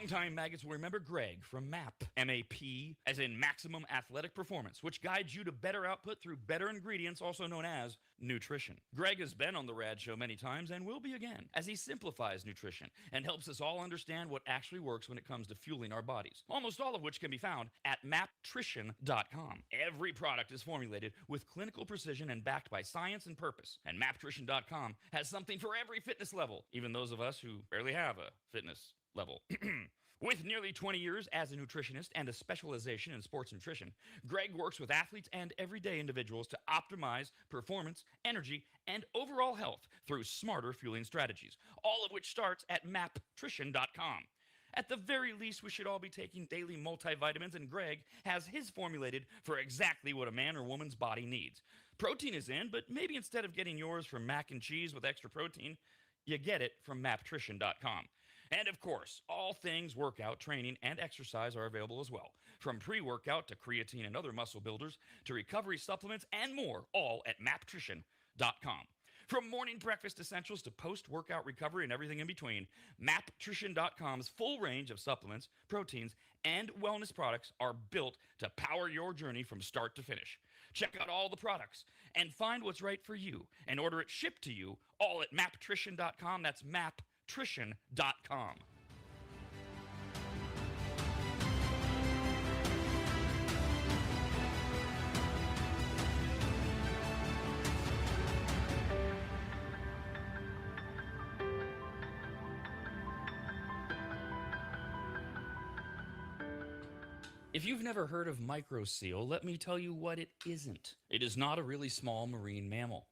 [SPEAKER 7] Longtime maggots will remember Greg from MAP, M-A-P, as in Maximum Athletic Performance, which guides you to better output through better ingredients, also known as nutrition. Greg has been on the Rad Show many times and will be again, as he simplifies nutrition and helps us all understand what actually works when it comes to fueling our bodies, almost all of which can be found at maptrition.com. Every product is formulated with clinical precision and backed by science and purpose, and maptrition.com has something for every fitness level, even those of us who barely have a fitness level. With nearly 20 years as a nutritionist and a specialization in sports nutrition, Greg works with athletes and everyday individuals to optimize performance, energy, and overall health through smarter fueling strategies, all of which starts at maptrition.com. At the very least, we should all be taking daily multivitamins, and Greg has his formulated for exactly what a man or woman's body needs. Protein is in, but maybe instead of getting yours from mac and cheese with extra protein, you get it from maptrition.com. And of course, all things workout, training, and exercise are available as well. From pre-workout to creatine and other muscle builders to recovery supplements and more, all at maptrition.com. From morning breakfast essentials to post-workout recovery and everything in between, maptrition.com's full range of supplements, proteins, and wellness products are built to power your journey from start to finish. Check out all the products and find what's right for you and order it shipped to you all at maptrition.com. That's maptrition.com. If you've never heard of microseal, let me tell you what it isn't. It is not a really small marine mammal.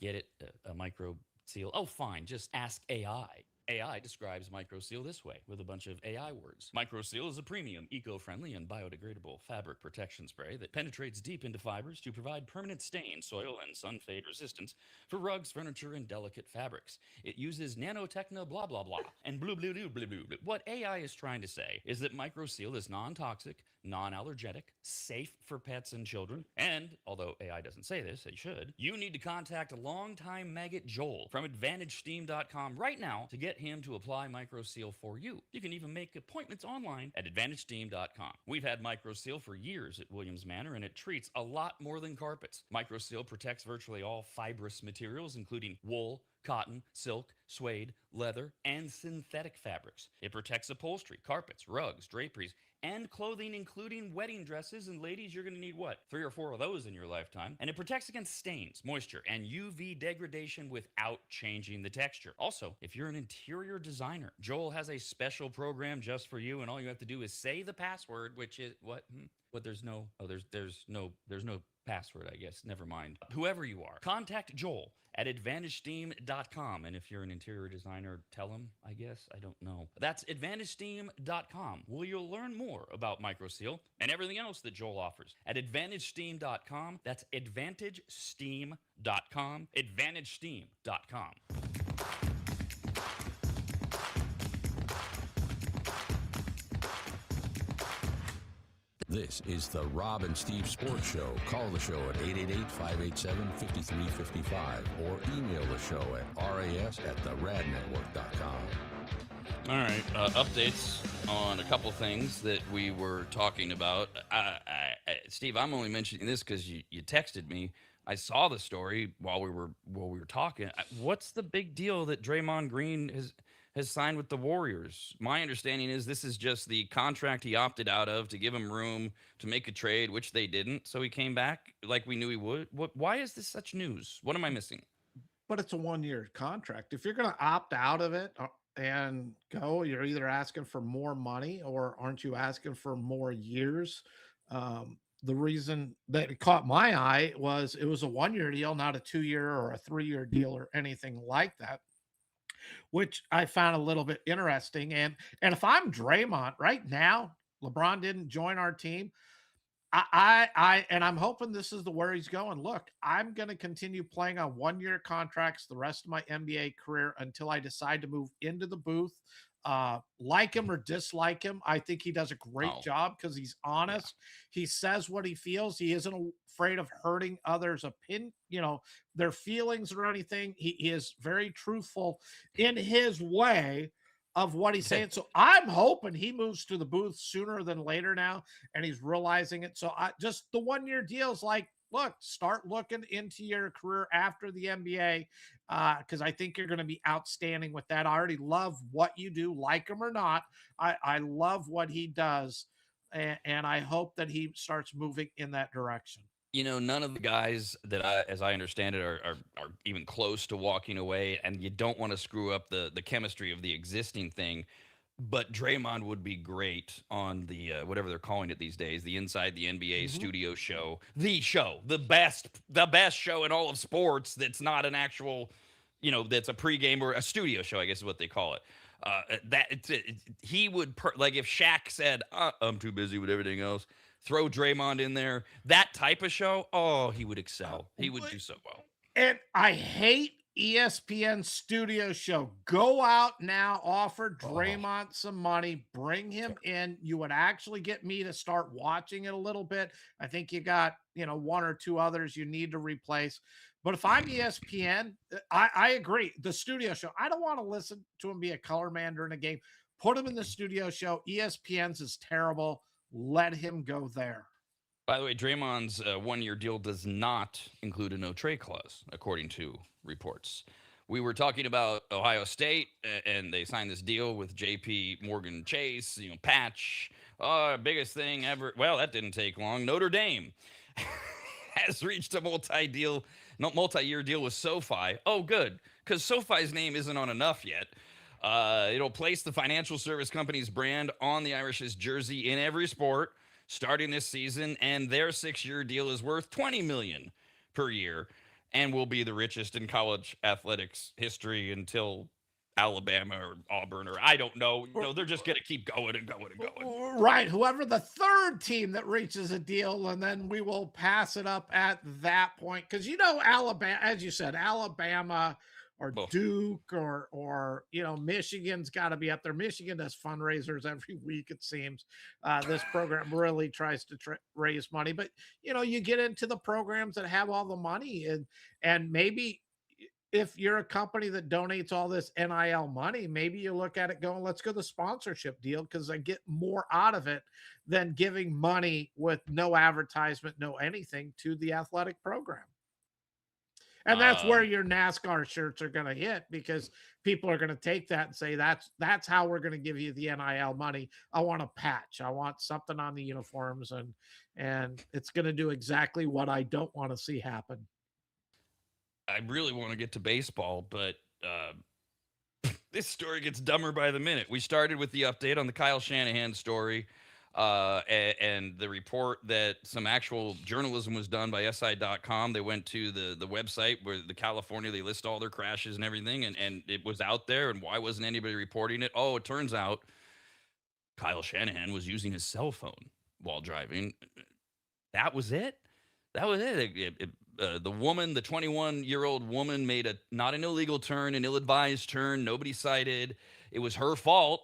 [SPEAKER 7] Get it? A micro seal? Oh, fine. Just ask AI. AI describes microseal this way with a bunch of AI words. Microseal is a premium, eco-friendly, and biodegradable fabric protection spray that penetrates deep into fibers to provide permanent stain, soil, and sun fade resistance for rugs, furniture, and delicate fabrics. It uses nanotechno blah blah blah and blue blue blue blue blue. What AI is trying to say is that microseal is non-toxic, non-allergenic, safe for pets and children, and although AI doesn't say this, it should, you need to contact a longtime maggot Joel from AdvantageSteam.com right now to get him to apply microseal for you. You can even make appointments online at AdvantageSteam.com. We've had microseal for years at Williams Manor, and it treats a lot more than carpets. Microseal protects virtually all fibrous materials, including wool, cotton, silk, suede, leather, and synthetic fabrics. It protects upholstery, carpets, rugs, draperies, and clothing, including wedding dresses. And ladies, you're going to need what? 3 or 4 of those in your lifetime. And it protects against stains, moisture, and UV degradation without changing the texture. Also, if you're an interior designer, Joel has a special program just for you, and all you have to do is say the password, which is what? But there's no password, I guess. Never mind. Whoever you are, contact Joel at AdvantageSteam.com. And if you're an interior designer, tell him, I guess. I don't know. That's AdvantageSteam.com, where you'll learn more about microseal and everything else that Joel offers. At AdvantageSteam.com, that's AdvantageSteam.com, AdvantageSteam.com.
[SPEAKER 2] This is the Rob and Steve Sports Show. Call the show at 888-587-5355 or email the show at ras@theradnetwork.com.
[SPEAKER 7] All right, updates on a couple things that we were talking about. Steve, I'm only mentioning this because you texted me. I saw the story while we were talking. What's the big deal that Draymond Green has signed with the Warriors? My understanding is this is just the contract he opted out of to give him room to make a trade, which they didn't. So he came back like we knew he would. Why is this such news? What am I missing?
[SPEAKER 8] But it's a 1-year contract. If you're going to opt out of it and go, you're either asking for more money or aren't you asking for more years? The reason that it caught my eye was it was a 1-year deal, not a 2-year or a 3-year deal or anything like that, which I found a little bit interesting. And if I'm Draymond right now, LeBron didn't join our team. And I'm hoping this is where he's going. Look, I'm going to continue playing on 1-year contracts the rest of my NBA career until I decide to move into the booth. Like him or dislike him, I think he does a great job because he's honest. Yeah. He says what he feels. He isn't afraid of hurting others' their feelings or anything. He is very truthful in his way. of what he's saying. So I'm hoping he moves to the booth sooner than later now, and he's realizing it. So I just the 1 year deal is like, look, start looking into your career after the NBA because I think you're going to be outstanding with that. I already love what you do, like him or not. I love what he does, and I hope that he starts moving in that direction.
[SPEAKER 7] None of the guys that as I understand it, are even close to walking away, and you don't want to screw up the chemistry of the existing thing. But Draymond would be great on the whatever they're calling it these days, the Inside the NBA
[SPEAKER 8] Mhm.
[SPEAKER 7] studio show, the best show in all of sports. That's not an actual, that's a pregame or a studio show, I guess is what they call it. He would like if Shaq said, "I'm too busy with everything else." Throw Draymond in there, that type of show. Oh, he would excel. He would do so well.
[SPEAKER 8] And I hate ESPN studio show. Go out now, offer
[SPEAKER 7] Oh,
[SPEAKER 8] Draymond some money, bring him in. You would actually get me to start watching it a little bit. I think you got, one or two others you need to replace. But if I'm ESPN, I agree. The studio show, I don't want to listen to him be a color man during a game. Put him in the studio show. ESPN's is terrible. Let him go there.
[SPEAKER 7] by the way, Draymond's 1 year deal does not include a no trade clause, according to reports. We were talking about Ohio State, and they signed this deal with J.P. Morgan Chase, Patch. Oh, biggest thing ever. Well, that didn't take long. Notre Dame has reached a multi-year deal with SoFi. Oh, good, because SoFi's name isn't on enough yet. It'll place the financial service company's brand on the Irish's jersey in every sport starting this season, and their 6-year deal is worth $20 million per year and will be the richest in college athletics history until Alabama or Auburn or I don't know. They're just going to keep going and going and going.
[SPEAKER 8] Right. Whoever the third team that reaches a deal, and then we will pass it up at that point. Because Alabama, as you said, Alabama or
[SPEAKER 7] Well,
[SPEAKER 8] Duke or Michigan's got to be up there. Michigan does fundraisers every week, it seems. This program really tries to raise money, but you get into the programs that have all the money, and maybe if you're a company that donates all this NIL money, maybe you look at it going, let's go the sponsorship deal because I get more out of it than giving money with no advertisement, no anything to the athletic program. And that's where
[SPEAKER 7] um,
[SPEAKER 8] your NASCAR shirts are going to hit because people are going to take that and say, that's how we're going to give you the NIL money. I want a patch. I want something on the uniforms, and it's going to do exactly what I don't want to see happen.
[SPEAKER 7] I really want to get to baseball, but this story gets dumber by the minute. We started with the update on the Kyle Shanahan story and the report that some actual journalism was done by SI.com. They went to the website where the California, they list all their crashes and everything, and it was out there. And why wasn't anybody reporting it? Oh, it turns out Kyle Shanahan was using his cell phone while driving. That was it. That was it. The woman, the 21-year-old woman, made not an illegal turn, an ill-advised turn. Nobody cited. It was her fault,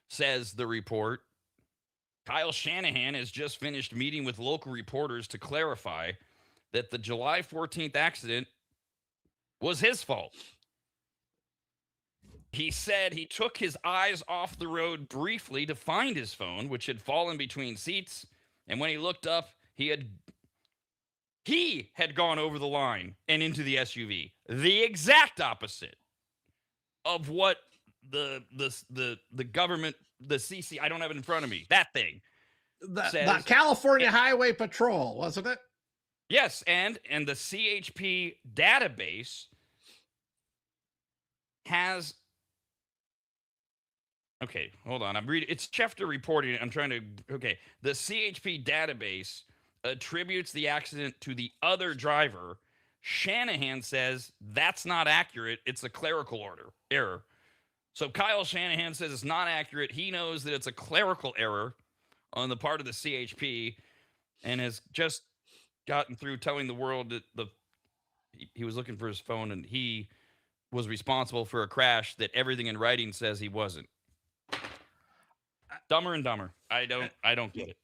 [SPEAKER 7] says the report. Kyle Shanahan has just finished meeting with local reporters to clarify that the July 14th accident was his fault. He said he took his eyes off the road briefly to find his phone, which had fallen between seats. And when he looked up, he had gone over the line and into the SUV. The exact opposite of what the government, the CC, I don't have it in front of me, that thing
[SPEAKER 8] The California Highway Patrol, wasn't it?
[SPEAKER 7] Yes, and the CHP database has. Okay, hold on. I'm reading. It's Schefter reporting it. I'm trying to. Okay, the CHP database attributes the accident to the other driver. Shanahan says that's not accurate. It's a clerical error. So Kyle Shanahan says it's not accurate. He knows that it's a clerical error on the part of the CHP, and has just gotten through telling the world that he was looking for his phone and he was responsible for a crash that everything in writing says he wasn't. Dumber and dumber. I don't get it.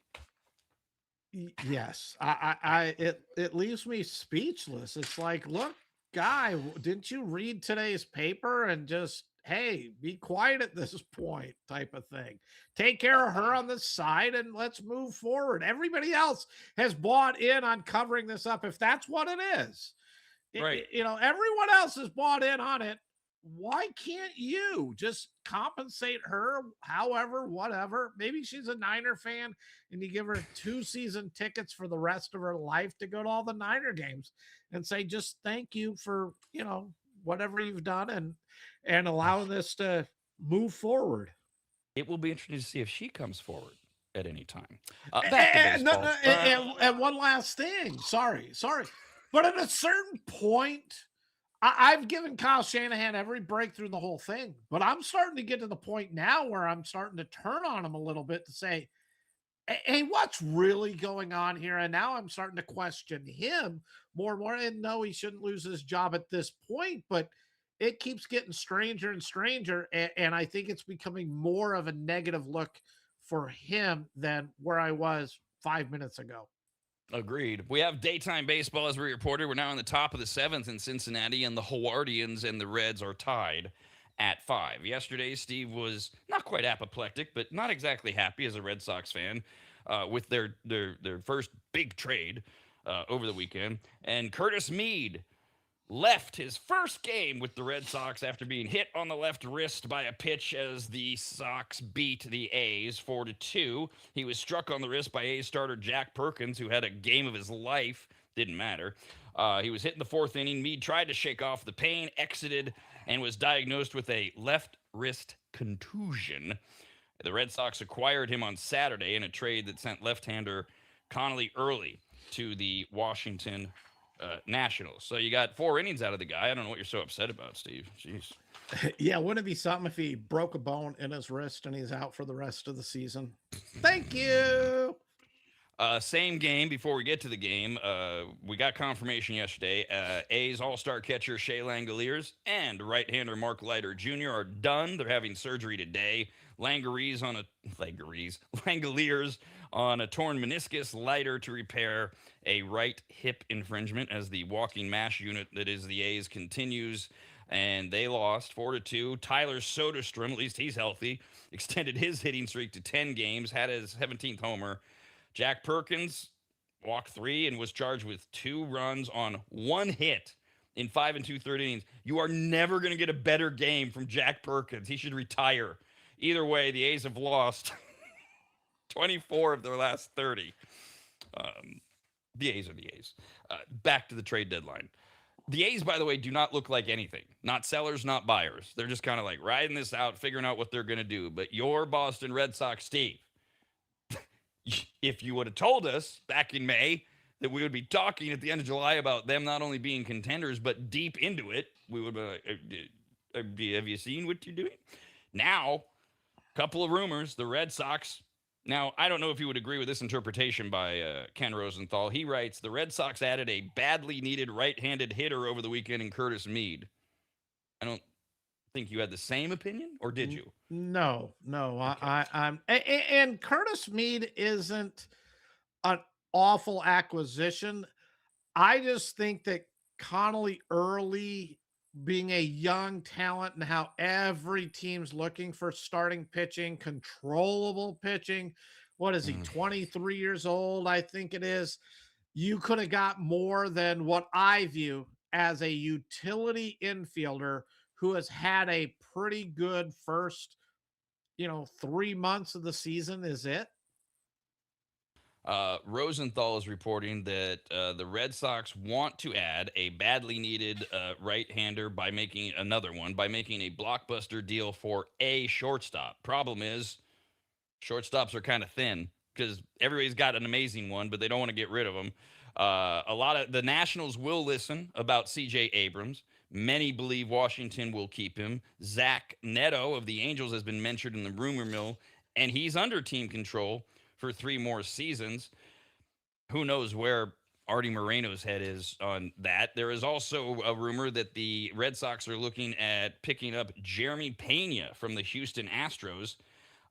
[SPEAKER 8] Yes, it leaves me speechless. It's like, look, guy, didn't you read today's paper and just hey, be quiet at this point type of thing. Take care of her on the side and let's move forward. Everybody else has bought in on covering this up. If that's what it is,
[SPEAKER 7] Right.
[SPEAKER 8] everyone else has bought in on it. Why can't you just compensate her however, whatever? Maybe she's a Niner fan and you give her 2 season tickets for the rest of her life to go to all the Niner games and say, just thank you for, whatever you've done and allowing this to move forward.
[SPEAKER 7] It will be interesting to see if she comes forward at any time.
[SPEAKER 8] A-
[SPEAKER 7] Back to
[SPEAKER 8] And, no,
[SPEAKER 7] baseball.
[SPEAKER 8] no, and one last thing. Sorry. But at a certain point, I've given Kyle Shanahan every breakthrough in the whole thing, but I'm starting to get to the point now where I'm starting to turn on him a little bit to say, hey, what's really going on here? And now I'm starting to question him more and more. And no, he shouldn't lose his job at this point, but it keeps getting stranger and stranger. And I think it's becoming more of a negative look for him than where I was 5 minutes ago.
[SPEAKER 7] Agreed. We have daytime baseball as we reported. We're now in the top of the seventh in Cincinnati, and the Howardians and the Reds are tied at 5. Yesterday, Steve was not quite apoplectic, but not exactly happy as a Red Sox fan with their first big trade over the weekend. And Curtis Mead left his first game with the Red Sox after being hit on the left wrist by a pitch as the Sox beat the A's 4-2. He was struck on the wrist by A's starter Jack Perkins, who had a game of his life. Didn't matter. He was hit in the 4th inning. Meade tried to shake off the pain, exited, and was diagnosed with a left wrist contusion. The Red Sox acquired him on Saturday in a trade that sent left-hander Connolly Early to the Washington Nationals. So you got 4 innings out of the guy. I don't know what you're so upset about, Steve. Jeez.
[SPEAKER 8] Yeah, wouldn't it be something if he broke a bone in his wrist and he's out for the rest of the season? Thank you.
[SPEAKER 7] Same game. Before we get to the game, we got confirmation yesterday. A's all-star catcher Shea Langoliers and right-hander Mark Leiter Jr. are done. They're having surgery today. Langoliers on a torn meniscus, Leiter to repair a right hip infringement as the walking mash unit that is the A's continues. And they lost 4-2. Tyler Soderstrom, at least he's healthy, extended his hitting streak to 10 games, had his 17th homer. Jack Perkins walked 3 and was charged with 2 runs on 1 hit in 5 2/3 innings. You are never going to get a better game from Jack Perkins. He should retire. Either way, the A's have lost 24 of their last 30. The A's are the A's. Back to the trade deadline. The A's, by the way, do not look like anything. Not sellers, not buyers. They're just kind of like riding this out, figuring out what they're going to do. But your Boston Red Sox, Steve, if you would have told us back in May that we would be talking at the end of July about them not only being contenders, but deep into it, we would be like, have you seen what you're doing? Now, a couple of rumors, the Red Sox. Now, I don't know if you would agree with this interpretation by Ken Rosenthal. He writes, the Red Sox added a badly needed right-handed hitter over the weekend in Curtis Mead. I don't think you had the same opinion, or did you?
[SPEAKER 8] No.
[SPEAKER 7] Okay.
[SPEAKER 8] I'm and Curtis Mead isn't an awful acquisition. I just think that Connolly Early being a young talent and how every team's looking for starting pitching, controllable pitching. What is he, 23 years old? I think it is. You could have got more than what I view as a utility infielder who has had a pretty good first, 3 months of the season. Is it?
[SPEAKER 7] Rosenthal is reporting that the Red Sox want to add a badly needed right-hander by making a blockbuster deal for a shortstop. Problem is, shortstops are kind of thin because everybody's got an amazing one, but they don't want to get rid of them. A lot of the Nationals will listen about C.J. Abrams. Many believe Washington will keep him. Zach Neto of the Angels has been mentioned in the rumor mill, and he's under team control for 3 more seasons. Who knows where Artie Moreno's head is on that. There is also a rumor that the Red Sox are looking at picking up Jeremy Pena from the Houston Astros.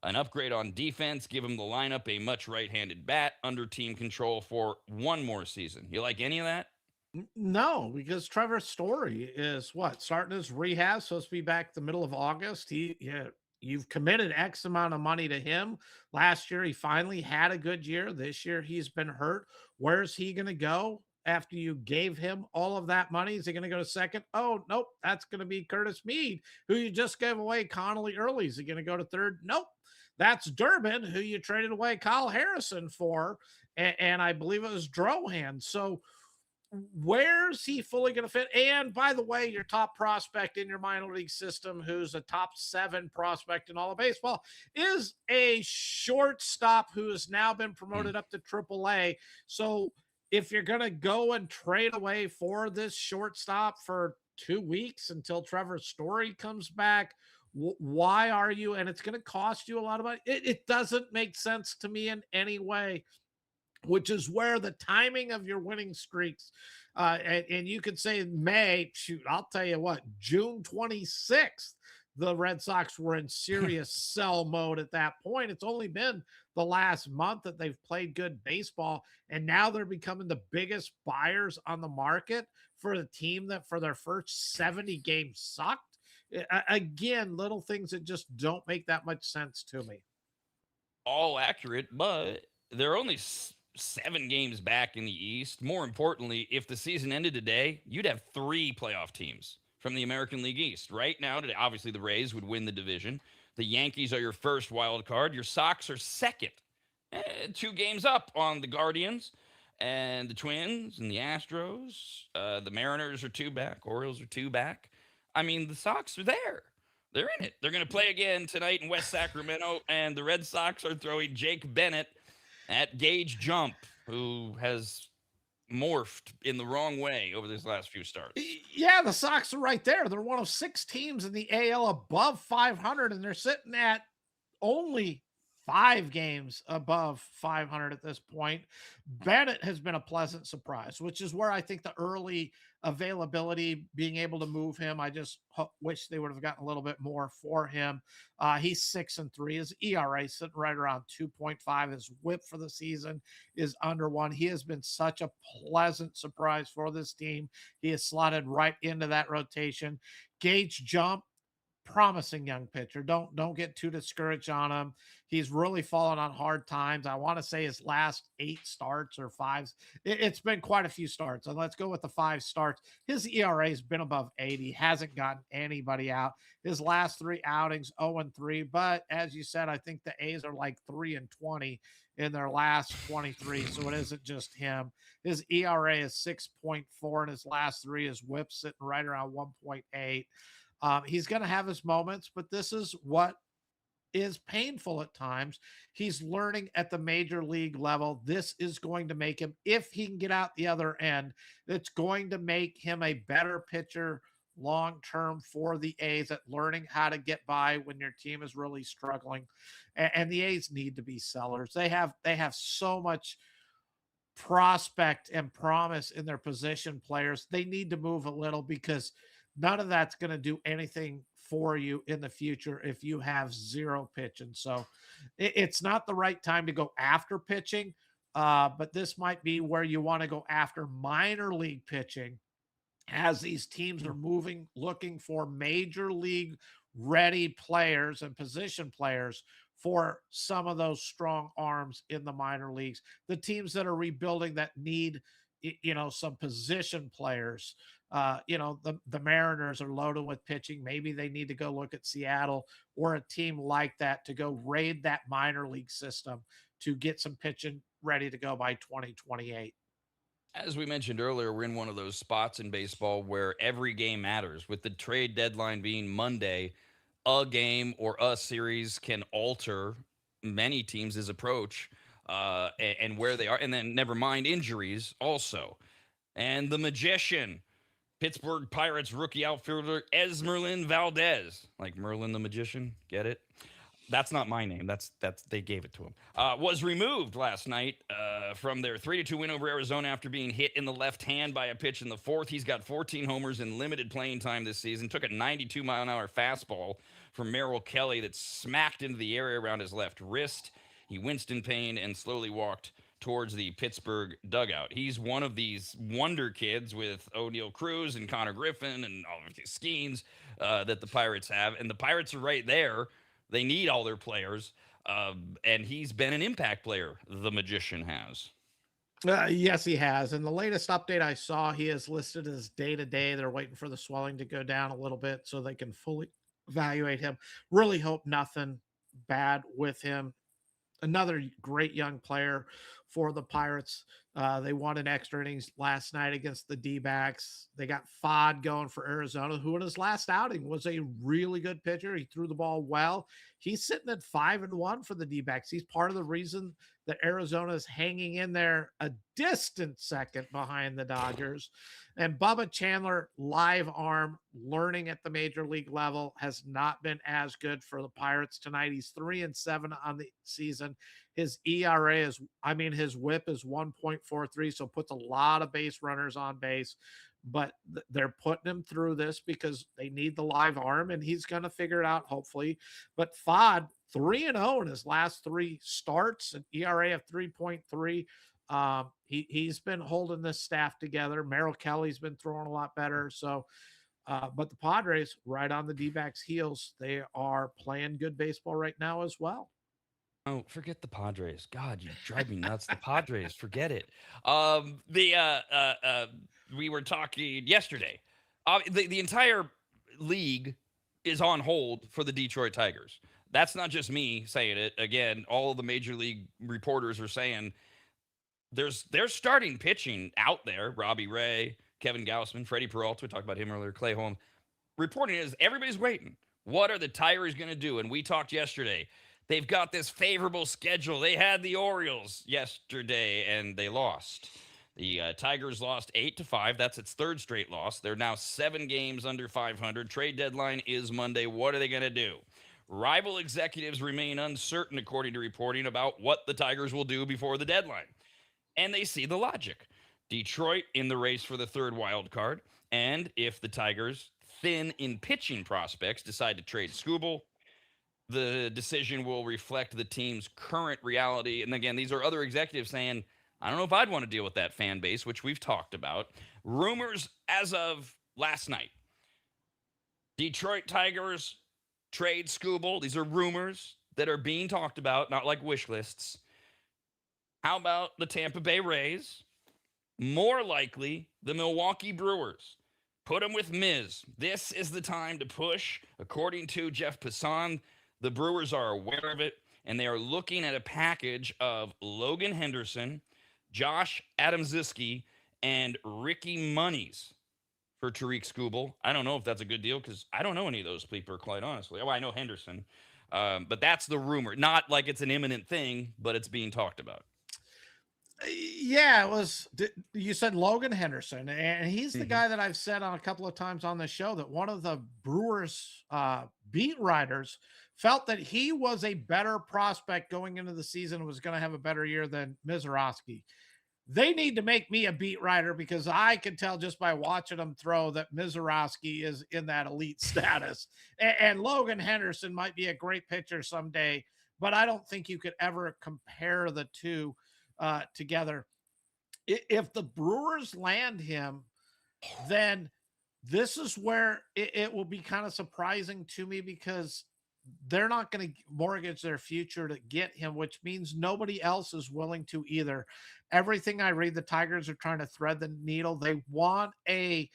[SPEAKER 7] An upgrade on defense, give him the lineup a much right-handed bat under team control for 1 more season. You like any of that?
[SPEAKER 8] No, because Trevor Story is what, starting his rehab, supposed to be back the middle of August. Yeah, you've committed X amount of money to him. Last year, he finally had a good year. This year, he's been hurt. Where's he going to go after you gave him all of that money? Is he going to go to second? Oh, nope. That's going to be Curtis Mead, who you just gave away Connolly early. Is he going to go to third? Nope. That's Durbin, who you traded away Kyle Harrison for, and I believe it was Drohan. So, where's he fully going to fit? And by the way, your top prospect in your minor league system, who's a top 7 prospect in all of baseball, is a shortstop who has now been
[SPEAKER 7] Mm.
[SPEAKER 8] promoted up to AAA. So if you're going to go and trade away for this shortstop for 2 weeks until Trevor Story comes back, why are you? And it's going to cost you a lot of money. It doesn't make sense to me in any way, which is where the timing of your winning streaks, and you could say May, shoot, I'll tell you what, June 26th, the Red Sox were in serious sell mode at that point. It's only been the last month that they've played good baseball, and now they're becoming the biggest buyers on the market for a team that for their first 70 games sucked. Again, little things that just don't make that much sense to me.
[SPEAKER 7] All accurate, but they're only 7 games back in the East. More importantly, if the season ended today, you'd have 3 playoff teams from the American League East. Right now, today, obviously, the Rays would win the division. The Yankees are your first wild card. Your Sox are second, 2 games up on the Guardians and the Twins and the Astros. The Mariners are 2 back. Orioles are 2 back. I mean, the Sox are there. They're in it. They're going to play again tonight in West Sacramento, and the Red Sox are throwing Jake Bennett at Gage Jump, who has morphed in the wrong way over these last few starts.
[SPEAKER 8] Yeah, the Sox are right there. They're one of 6 teams in the AL above 500, and they're sitting at only 5 games above 500 at this point. Bennett has been a pleasant surprise, which is where I think the early availability, being able to move him, I just wish they would have gotten a little bit more for him. He's 6-3. His ERA sitting right around 2.5. His WHIP for the season is under 1. He has been such a pleasant surprise for this team. He is slotted right into that rotation. Gage Jump, promising young pitcher. Don't get too discouraged on him. He's really fallen on hard times. I want to say his last 8 starts or 5s. It's been quite a few starts. And let's go with the 5 starts. His ERA has been above 80. Hasn't gotten anybody out. His last 3 outings 0-3. But as you said, I think the A's are like 3-20 in their last 23. So it isn't just him. His ERA is 6.4 in his last 3. His WHIP sitting right around 1.8. He's going to have his moments, but this is what is painful at times. He's learning at the major league level. This is going to make him, if he can get out the other end, it's going to make him a better pitcher long term for the A's at learning how to get by when your team is really struggling. And the A's need to be sellers. They have so much prospect and promise in their position players. They need to move a little because none of that's going to do anything for you in the future if you have 0 pitching. So it's not the right time to go after pitching, but this might be where you want to go after minor league pitching as these teams are moving, looking for major league ready players and position players for some of those strong arms in the minor leagues. The teams that are rebuilding that need, some position players. The Mariners are loaded with pitching. Maybe they need to go look at Seattle or a team like that to go raid that minor league system to get some pitching ready to go by 2028.
[SPEAKER 7] As we mentioned earlier, we're in one of those spots in baseball where every game matters. With the trade deadline being Monday, a game or a series can alter many teams' approach and where they are. And then, never mind injuries, also. And the magician, Pittsburgh Pirates rookie outfielder Esmerlin Valdez, like Merlin the magician, get it? That's not my name. That's they gave it to him. Was removed last night from their 3-2 win over Arizona after being hit in the left hand by a pitch in the fourth. He's got 14 homers and limited playing time this season. Took a 92-mile-an-hour fastball from Merrill Kelly that smacked into the area around his left wrist. He winced in pain and slowly walked towards the Pittsburgh dugout. He's one of these wonder kids with O'Neal Cruz and Connor Griffin and all of these Skeens that the Pirates have. And the Pirates are right there. They need all their players. And he's been an impact player, the magician has.
[SPEAKER 8] Yes, he has. And the latest update I saw, he is listed as day to day. They're waiting for the swelling to go down a little bit so they can fully evaluate him. Really hope nothing bad with him. Another great young player for the Pirates. They won in extra innings last night against the D-backs. They got Fod going for Arizona, who in his last outing was a really good pitcher. He threw the ball well. He's sitting at 5-1 for the D-backs. He's part of the reason that Arizona is hanging in there a distant second behind the Dodgers. And Bubba Chandler, live arm, learning at the major league level, has not been as good for the Pirates tonight. He's 3-7 on the season. His ERA is, his whip is 1.43, so puts a lot of base runners on base. But they're putting him through this because they need the live arm, and he's going to figure it out, hopefully. But Fod, 3-0 in his last 3 starts, an ERA of 3.3. He's been holding this staff together. Merrill Kelly's been throwing a lot better. So, but the Padres, right on the D-backs' heels, they are playing good baseball right now as well.
[SPEAKER 7] Oh, forget the Padres. God, you drive me nuts. The Padres, forget it. We were talking yesterday. The entire league is on hold for the Detroit Tigers. That's not just me saying it. Again, all the major league reporters are saying there's starting pitching out there. Robbie Ray, Kevin Gausman, Freddie Peralta, we talked about him earlier, Clay Holmes. Reporting is everybody's waiting. What are the Tigers going to do? And we talked yesterday. They've got this favorable schedule. They had the Orioles yesterday, and they lost. The Tigers lost 8-5. That's its 3rd straight loss. They're now 7 games under 500. Trade deadline is Monday. What are they going to do? Rival executives remain uncertain, according to reporting, about what the Tigers will do before the deadline. And they see the logic. Detroit in the race for the 3rd wild card. And if the Tigers, thin in pitching prospects, decide to trade Skubal, the decision will reflect the team's current reality. And again, these are other executives saying, I don't know if I'd want to deal with that fan base, which we've talked about. Rumors as of last night. Detroit Tigers trade Skubal. These are rumors that are being talked about, not like wish lists. How about the Tampa Bay Rays? More likely, the Milwaukee Brewers. Put them with Miz. This is the time to push. According to Jeff Passan, the Brewers are aware of it, and they are looking at a package of Logan Henderson, Josh Adamczyk, and Ricky Monies for Tariq Skubal. I don't know if that's a good deal because I don't know any of those people, quite honestly. Oh, I know Henderson. But that's the rumor. Not like it's an imminent thing, but it's being talked about.
[SPEAKER 8] Yeah, it was. You said Logan Henderson, and he's the guy that I've said on a couple of times on the show that one of the Brewers beat writers felt that he was a better prospect going into the season and was going to have a better year than Mizorowski. They need to make me a beat writer because I can tell just by watching them throw that Mizorowski is in that elite status. And Logan Henderson might be a great pitcher someday, but I don't think you could ever compare the two together. If the Brewers land him, then this is where it will be kind of surprising to me because they're not going to mortgage their future to get him, which means nobody else is willing to either. Everything I read, the Tigers are trying to thread the needle. They want a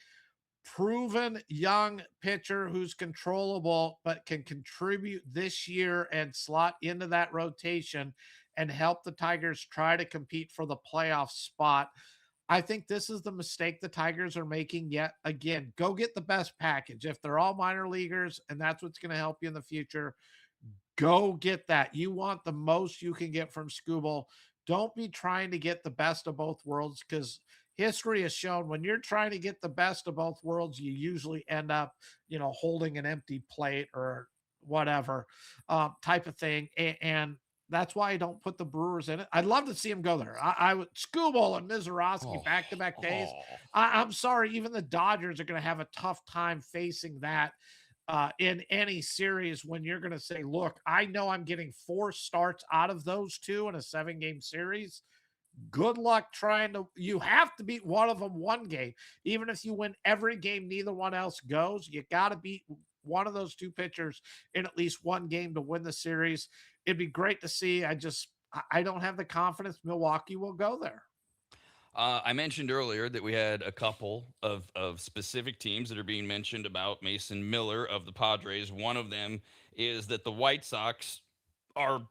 [SPEAKER 8] proven young pitcher who's controllable but can contribute this year and slot into that rotation and help the Tigers try to compete for the playoff spot. I think this is the mistake the Tigers are making yet again. Go get the best package. If they're all minor leaguers and that's what's going to help you in the future, go get that. You want the most you can get from Skubal. Don't be trying to get the best of both worlds because history has shown when you're trying to get the best of both worlds, you usually end up, holding an empty plate or whatever type of thing. And that's why I don't put the Brewers in it. I'd love to see him go there. I would Skubal and Mizorowski back-to-back days. I'm sorry, even the Dodgers are going to have a tough time facing that in any series when you're going to say, look, I know I'm getting 4 starts out of those 2 in a 7-game series. good luck trying to, you have to beat one of them one game. Even if you win every game, neither one else goes. You got to beat one of those two pitchers in at least one game to win the series. It'd be great to see. I don't have the confidence Milwaukee will go there.
[SPEAKER 7] I mentioned earlier that we had a couple of specific teams that are being mentioned about Mason Miller of the Padres. One of them is that the White Sox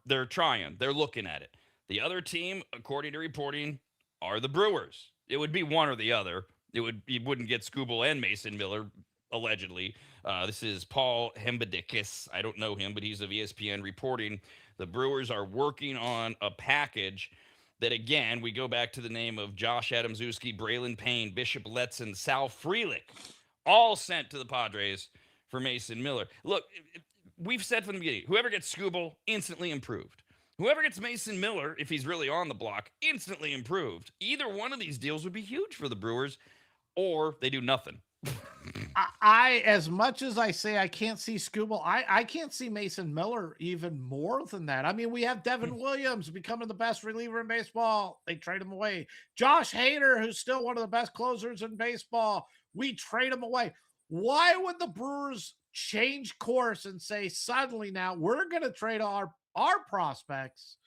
[SPEAKER 7] they're trying, they're looking at it. The other team, according to reporting, are the Brewers. It would be one or the other. You wouldn't get Scooble and Mason Miller allegedly. This is Paul Hembedikis. I don't know him, but he's of ESPN reporting. The Brewers are working on a package that, again, we go back to the name of Josh Adamszewski, Braylon Payne, Bishop Letson, Sal Frelick, all sent to the Padres for Mason Miller. Look, we've said from the beginning, whoever gets Scooble, instantly improved. Whoever gets Mason Miller, if he's really on the block, instantly improved. Either one of these deals would be huge for the Brewers, or they do nothing.
[SPEAKER 8] I as much as I say I can't see Scooble, I can't see Mason Miller even more than that. I mean, we have Devin Williams becoming the best reliever in baseball. They trade him away. Josh Hader, who's still one of the best closers in baseball, we trade him away. Why would the Brewers change course and say suddenly now we're going to trade our prospects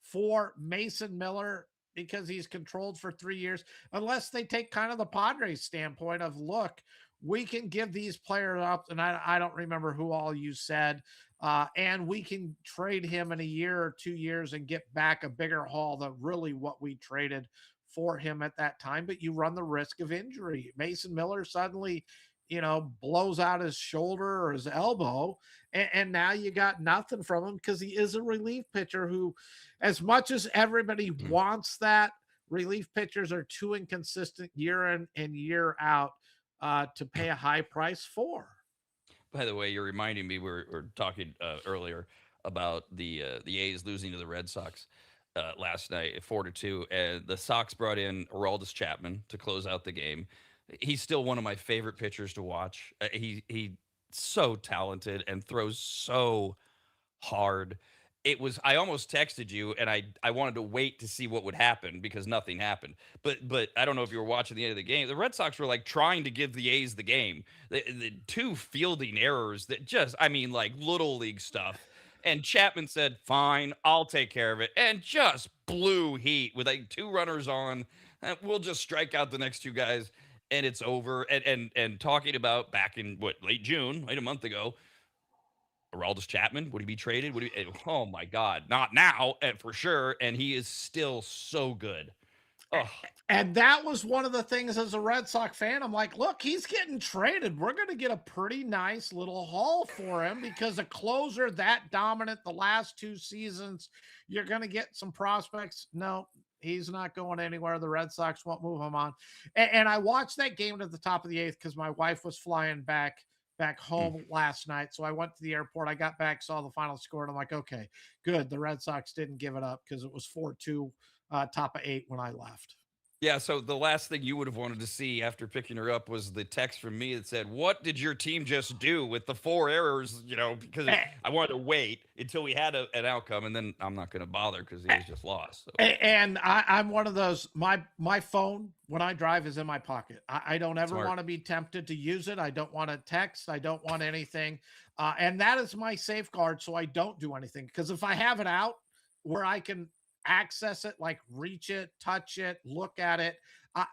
[SPEAKER 8] for Mason Miller because he's controlled for 3 years, unless they take kind of the Padres standpoint of, look, we can give these players up, and I don't remember who all you said, and we can trade him in a year or 2 years and get back a bigger haul than really what we traded for him at that time. But you run the risk of injury. Mason Miller suddenly, blows out his shoulder or his elbow, and now you got nothing from him because he is a relief pitcher who, as much as everybody wants that, relief pitchers are too inconsistent year in and year out to pay a high price for.
[SPEAKER 7] By the way, you're reminding me, we were talking earlier about the A's losing to the Red Sox last night, 4-2, and the Sox brought in Aroldis Chapman to close out the game. He's still one of my favorite pitchers to watch. He's so talented and throws so hard. I almost texted you, and I wanted to wait to see what would happen because nothing happened. But I don't know if you were watching the end of the game. The Red Sox were like trying to give the A's the game. The two fielding errors that like little league stuff. And Chapman said, "Fine, I'll take care of it," and just blew heat with like 2 runners on. We'll just strike out the next 2 guys, and it's over. And talking about back in late June, a month ago, Aroldis Chapman, would he be traded? Oh my God, not now, for sure. And he is still so good. Oh.
[SPEAKER 8] And that was one of the things as a Red Sox fan. I'm like, look, he's getting traded. We're going to get a pretty nice little haul for him because a closer that dominant the last 2 seasons, you're going to get some prospects. No, he's not going anywhere. The Red Sox won't move him on. And I watched that game at the top of the 8th because my wife was flying back home last night. So I went to the airport. I got back, saw the final score, and I'm like, okay, good. The Red Sox didn't give it up because it was 4-2 top of 8 when I left.
[SPEAKER 7] Yeah, so the last thing you would have wanted to see after picking her up was the text from me that said, "What did your team just do with the 4 errors?" Because I wanted to wait until we had an outcome, and then I'm not going to bother because he was just lost. So.
[SPEAKER 8] And I'm one of those, my phone, when I drive, is in my pocket. I don't ever want to be tempted to use it. I don't want to text. I don't want anything. And that is my safeguard, so I don't do anything. Because if I have it out where I can access it, like reach it, touch it, look at it,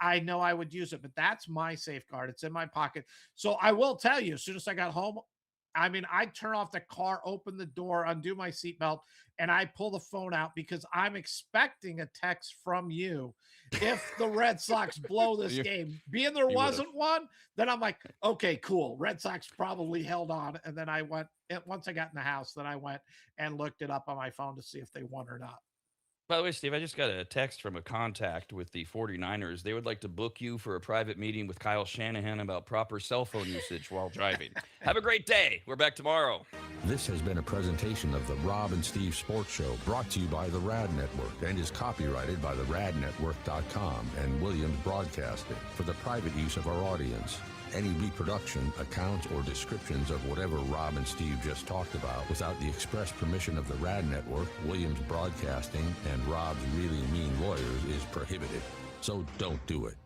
[SPEAKER 8] I know I would use it, but that's my safeguard. It's in my pocket. So I will tell you, as soon as I got home, I turn off the car, open the door, undo my seatbelt, and I pull the phone out because I'm expecting a text from you if the Red Sox blow this game. Being there wasn't one, then I'm like, okay, cool. Red Sox probably held on. And then once I got in the house, then I went and looked it up on my phone to see if they won or not.
[SPEAKER 7] By the way, Steve, I just got a text from a contact with the 49ers. They would like to book you for a private meeting with Kyle Shanahan about proper cell phone usage while driving. Have a great day. We're back tomorrow.
[SPEAKER 2] This has been a presentation of the Rob and Steve Sports Show, brought to you by the Rad Network and is copyrighted by the radnetwork.com and Williams Broadcasting for the private use of our audience. Any reproduction, accounts, or descriptions of whatever Rob and Steve just talked about without the express permission of the Rad Network, Williams Broadcasting, and Rob's really mean lawyers is prohibited. So don't do it.